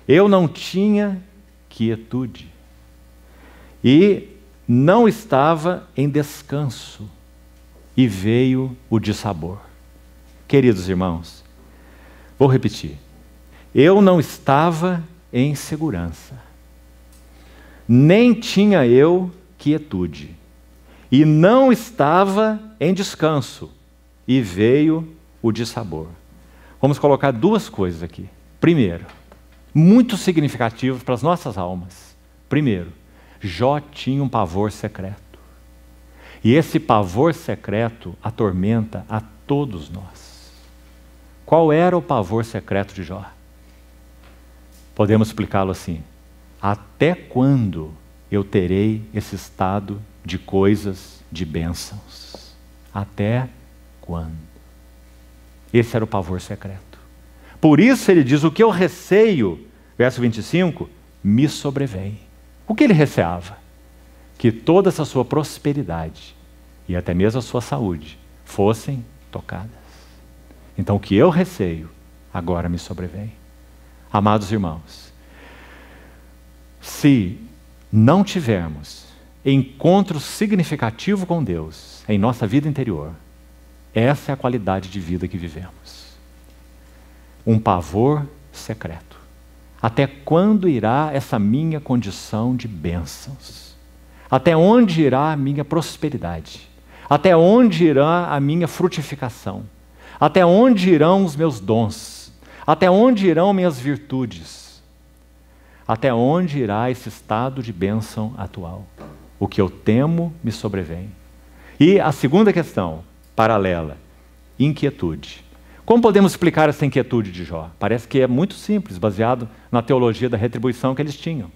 [SPEAKER 1] Eu não tinha quietude. E não estava em descanso. E veio o dissabor. Queridos irmãos, vou repetir. Eu não estava em segurança. Nem tinha eu quietude. E não estava em descanso. E veio o dissabor. Vamos colocar duas coisas aqui. Primeiro, muito significativo para as nossas almas. Primeiro, Jó tinha um pavor secreto. E esse pavor secreto atormenta a todos nós. Qual era o pavor secreto de Jó? Podemos explicá-lo assim. Até quando eu terei esse estado de coisas, de bênçãos? Até quando? Esse era o pavor secreto. Por isso ele diz, o que eu receio, verso 25, me sobrevém. O que ele receava? Que toda essa sua prosperidade e até mesmo a sua saúde fossem tocadas. Então o que eu receio, agora me sobrevém. Amados irmãos, se não tivermos encontro significativo com Deus em nossa vida interior, essa é a qualidade de vida que vivemos. Um pavor secreto. Até quando irá essa minha condição de bênçãos? Até onde irá a minha prosperidade? Até onde irá a minha frutificação? Até onde irão os meus dons? Até onde irão minhas virtudes? Até onde irá esse estado de bênção atual? O que eu temo me sobrevém. E a segunda questão, paralela, inquietude. Como podemos explicar essa inquietude de Jó? Parece que é muito simples, baseado na teologia da retribuição que eles tinham.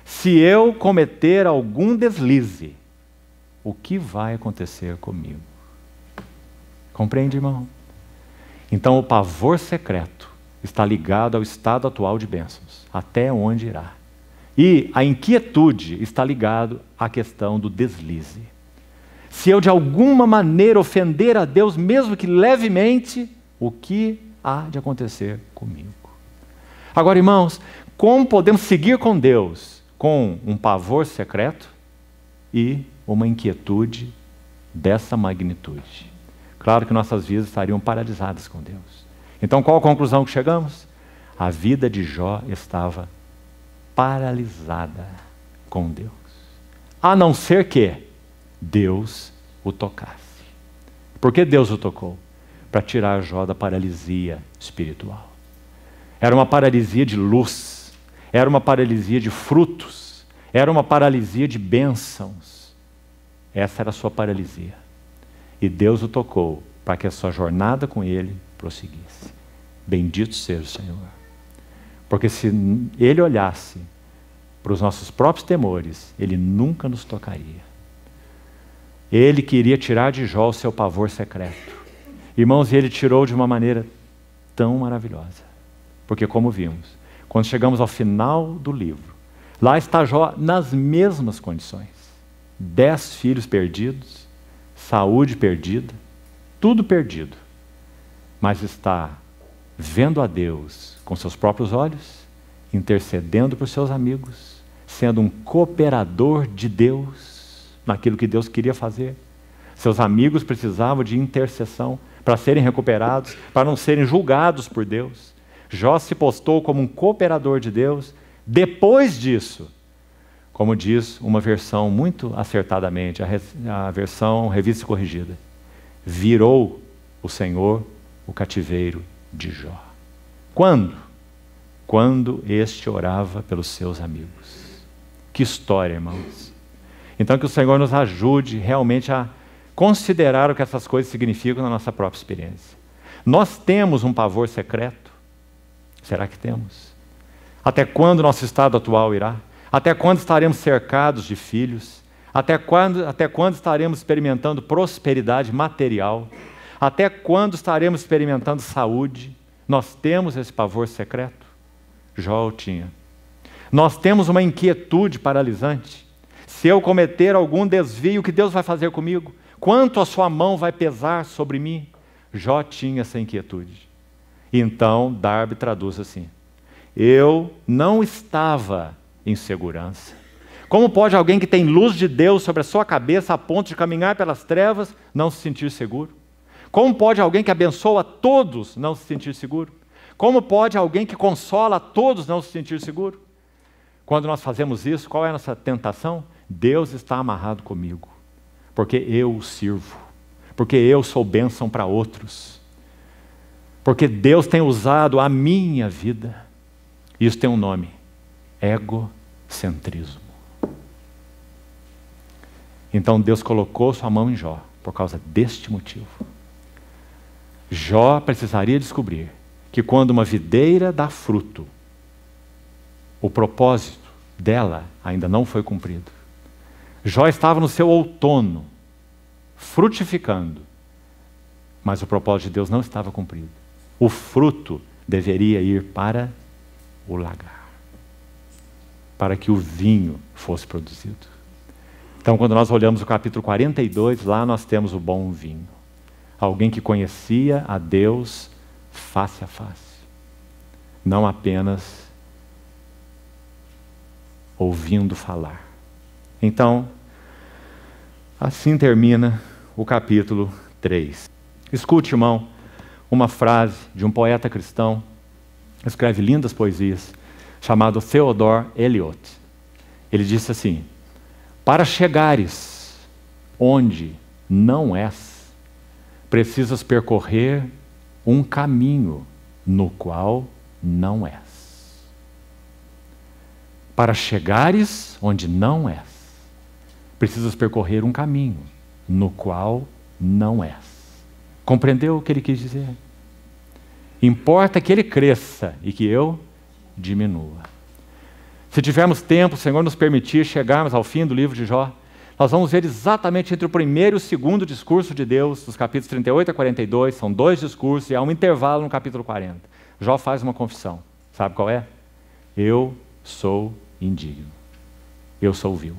[SPEAKER 1] Se eu cometer algum deslize, o que vai acontecer comigo? Compreende, irmão? Então o pavor secreto está ligado ao estado atual de bênçãos, até onde irá. E a inquietude está ligado à questão do deslize. Se eu de alguma maneira ofender a Deus, mesmo que levemente, o que há de acontecer comigo? Agora, irmãos, como podemos seguir com Deus com um pavor secreto e uma inquietude dessa magnitude? Claro que nossas vidas estariam paralisadas com Deus. Então, qual a conclusão que chegamos? A vida de Jó estava paralisada com Deus. A não ser que Deus o tocasse. Por que Deus o tocou? Para tirar Jó da paralisia espiritual. Era uma paralisia de luz. Era uma paralisia de frutos. Era uma paralisia de bênçãos. Essa era a sua paralisia. E Deus o tocou para que a sua jornada com Ele prosseguisse. Bendito seja o Senhor. Porque se Ele olhasse para os nossos próprios temores, Ele nunca nos tocaria. Ele queria tirar de Jó o seu pavor secreto. Irmãos, e Ele tirou de uma maneira tão maravilhosa. Porque como vimos, quando chegamos ao final do livro, lá está Jó nas mesmas condições. 10 filhos perdidos, saúde perdida, tudo perdido. Mas está vendo a Deus com seus próprios olhos, intercedendo por seus amigos, sendo um cooperador de Deus naquilo que Deus queria fazer. Seus amigos precisavam de intercessão para serem recuperados, para não serem julgados por Deus. Jó se postou como um cooperador de Deus. Depois disso, como diz uma versão muito acertadamente, a versão revista e corrigida, virou o Senhor o cativeiro de Jó. Quando? Quando este orava pelos seus amigos. Que história, irmãos. Então que o Senhor nos ajude realmente a considerar o que essas coisas significam na nossa própria experiência. Nós temos um pavor secreto? Será que temos? Até quando nosso estado atual irá? Até quando estaremos cercados de filhos? Até quando estaremos experimentando prosperidade material? Até quando estaremos experimentando saúde, Nós temos esse pavor secreto? Jó o tinha. Nós temos uma inquietude paralisante. Se eu cometer algum desvio, o que Deus vai fazer comigo? Quanto a sua mão vai pesar sobre mim? Jó tinha essa inquietude. Então, Darby traduz assim: eu não estava em segurança. Como pode alguém que tem luz de Deus sobre a sua cabeça a ponto de caminhar pelas trevas não se sentir seguro? Como pode alguém que abençoa todos não se sentir seguro? Como pode alguém que consola a todos não se sentir seguro? Quando nós fazemos isso, qual é a nossa tentação? Deus está amarrado comigo, porque eu o sirvo, porque eu sou bênção para outros, porque Deus tem usado a minha vida. Isso tem um nome: egocentrismo. Então Deus colocou sua mão em Jó por causa deste motivo. Jó precisaria descobrir que quando uma videira dá fruto, o propósito dela ainda não foi cumprido. Jó estava no seu outono, frutificando, mas o propósito de Deus não estava cumprido. O fruto deveria ir para o lagar, para que o vinho fosse produzido. Então, quando nós olhamos o capítulo 42, lá nós temos o bom vinho. Alguém que conhecia a Deus face a face, não apenas ouvindo falar. Então, assim termina o capítulo 3. Escute, irmão, uma frase de um poeta cristão, escreve lindas poesias, chamado Theodore Eliot. Ele disse assim: para chegares onde não és, precisas percorrer um caminho no qual não és. Para chegares onde não és, precisas percorrer um caminho no qual não és. Compreendeu o que ele quis dizer? Importa que ele cresça e que eu diminua. Se tivermos tempo, o Senhor nos permitir chegarmos ao fim do livro de Jó, nós vamos ver exatamente entre o primeiro e o segundo discurso de Deus, dos capítulos 38 a 42, são 2 discursos e há um intervalo no capítulo 40. Jó faz uma confissão. Sabe qual é? Eu sou indigno. Eu sou vil.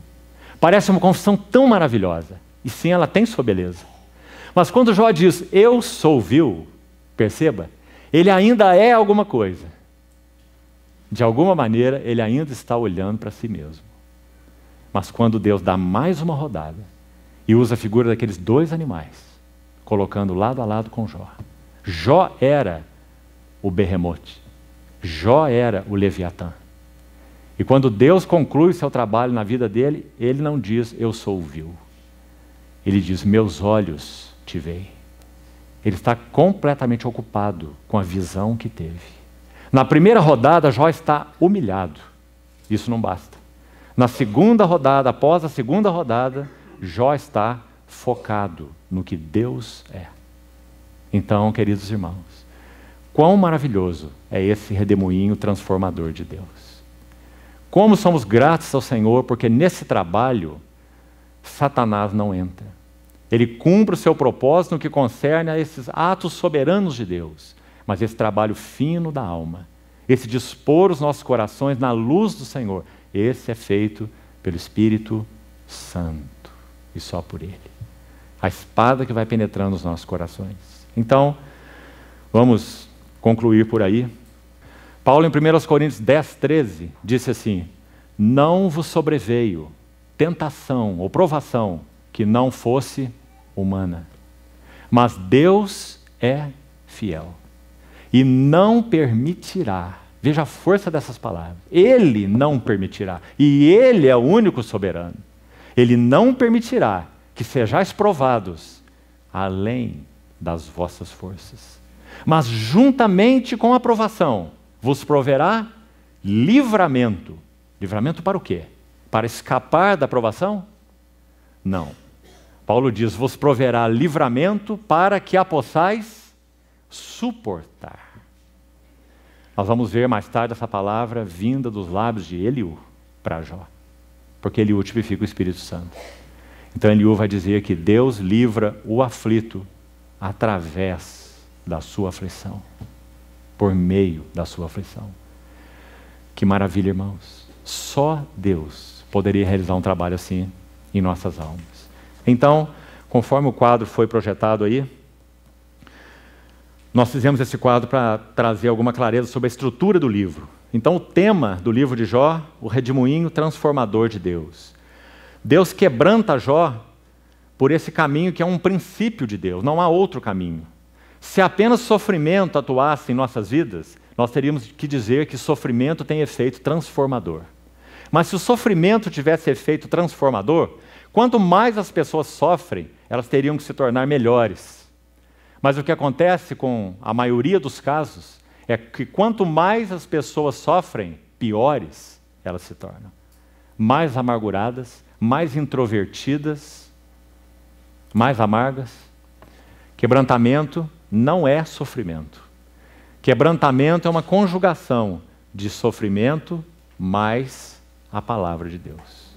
[SPEAKER 1] Parece uma confissão tão maravilhosa. E sim, ela tem sua beleza. Mas quando Jó diz, eu sou vil, perceba, ele ainda é alguma coisa. De alguma maneira, ele ainda está olhando para si mesmo. Mas quando Deus dá mais uma rodada e usa a figura daqueles 2 animais, colocando lado a lado com Jó. Jó era o Behemoth. Jó era o Leviatã. E quando Deus conclui seu trabalho na vida dele, ele não diz, eu sou vil. Ele diz, meus olhos te veem. Ele está completamente ocupado com a visão que teve. Na primeira rodada, Jó está humilhado. Isso não basta. Na segunda rodada, após a segunda rodada, Jó está focado no que Deus é. Então, queridos irmãos, quão maravilhoso é esse redemoinho transformador de Deus. Como somos gratos ao Senhor, porque nesse trabalho, Satanás não entra. Ele cumpre o seu propósito no que concerne a esses atos soberanos de Deus. Mas esse trabalho fino da alma, esse dispor os nossos corações na luz do Senhor, esse é feito pelo Espírito Santo e só por Ele. A espada que vai penetrando os nossos corações. Então, vamos concluir por aí. Paulo, em 1 Coríntios 10, 13, disse assim: não vos sobreveio tentação ou provação que não fosse humana, mas Deus é fiel e não permitirá. Veja a força dessas palavras. Ele não permitirá. E Ele é o único soberano. Ele não permitirá que sejais provados além das vossas forças. Mas juntamente com a provação, vos proverá livramento. Livramento para o quê? Para escapar da provação? Não. Paulo diz, vos proverá livramento para que a possais suportar. Nós vamos ver mais tarde essa palavra vinda dos lábios de Eliú para Jó. Porque Eliú tipifica o Espírito Santo. Então Eliú vai dizer que Deus livra o aflito através da sua aflição. por meio da sua aflição. Que maravilha, irmãos. Só Deus poderia realizar um trabalho assim em nossas almas. Então, conforme o quadro foi projetado aí, nós fizemos esse quadro para trazer alguma clareza sobre a estrutura do livro. Então, o tema do livro de Jó, o redemoinho transformador de Deus. Deus quebranta Jó por esse caminho que é um princípio de Deus, não há outro caminho. Se apenas sofrimento atuasse em nossas vidas, nós teríamos que dizer que sofrimento tem efeito transformador. Mas se o sofrimento tivesse efeito transformador, quanto mais as pessoas sofrem, elas teriam que se tornar melhores. Mas o que acontece com a maioria dos casos é que quanto mais as pessoas sofrem, piores elas se tornam. Mais amarguradas, mais introvertidas, mais amargas. Quebrantamento não é sofrimento. Quebrantamento é uma conjugação de sofrimento mais a palavra de Deus.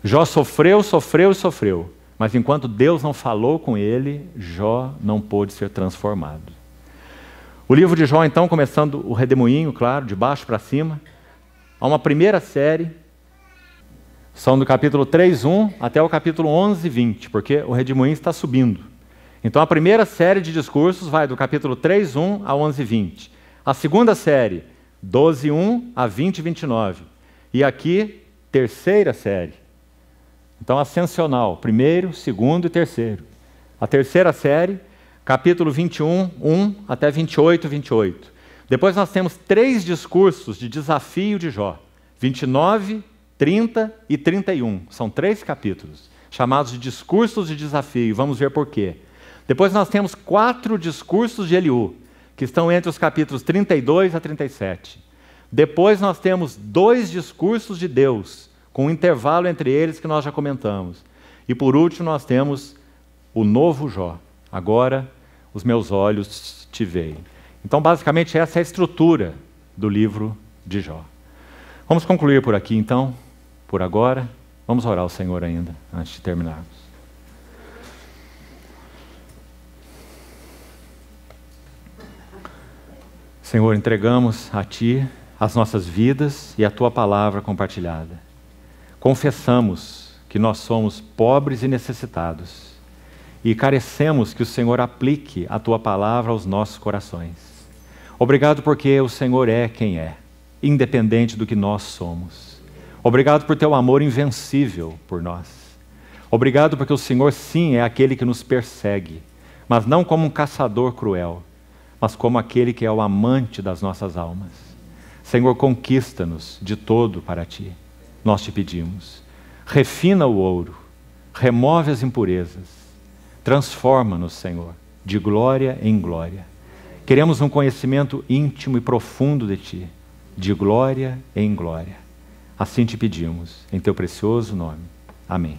[SPEAKER 1] Jó sofreu, sofreu e sofreu, mas enquanto Deus não falou com ele, Jó não pôde ser transformado. O livro de Jó, então, começando o redemoinho, claro, de baixo para cima, há uma primeira série, são do capítulo 3:1 até o capítulo 11:20, porque o redemoinho está subindo. Então a primeira série de discursos vai do capítulo 3:1 a 11:20. A segunda série, 12:1 a 20:29. E aqui, terceira série. Então ascensional, primeiro, segundo e terceiro. A terceira série, capítulo 21:1 até 28:28. Depois nós temos 3 discursos de desafio de Jó. 29, 30 e 31. São 3 capítulos, chamados de discursos de desafio. Vamos ver por quê. Depois nós temos 4 discursos de Eliú, que estão entre os capítulos 32 a 37. Depois nós temos 2 discursos de Deus, com um intervalo entre eles que nós já comentamos. E por último nós temos o novo Jó. Agora os meus olhos te veem. Então basicamente essa é a estrutura do livro de Jó. Vamos concluir por aqui então, por agora. Vamos orar ao Senhor ainda, antes de terminarmos. Senhor, entregamos a Ti as nossas vidas e a Tua palavra compartilhada. Confessamos que nós somos pobres e necessitados e carecemos que o Senhor aplique a Tua palavra aos nossos corações. Obrigado porque o Senhor é quem é, independente do que nós somos. Obrigado por Teu amor invencível por nós. Obrigado porque o Senhor sim é aquele que nos persegue, mas não como um caçador cruel, mas como aquele que é o amante das nossas almas. Senhor, conquista-nos de todo para Ti. Nós te pedimos. Refina o ouro, remove as impurezas, transforma-nos, Senhor, de glória em glória. Queremos um conhecimento íntimo e profundo de Ti, de glória em glória. Assim te pedimos, em Teu precioso nome. Amém.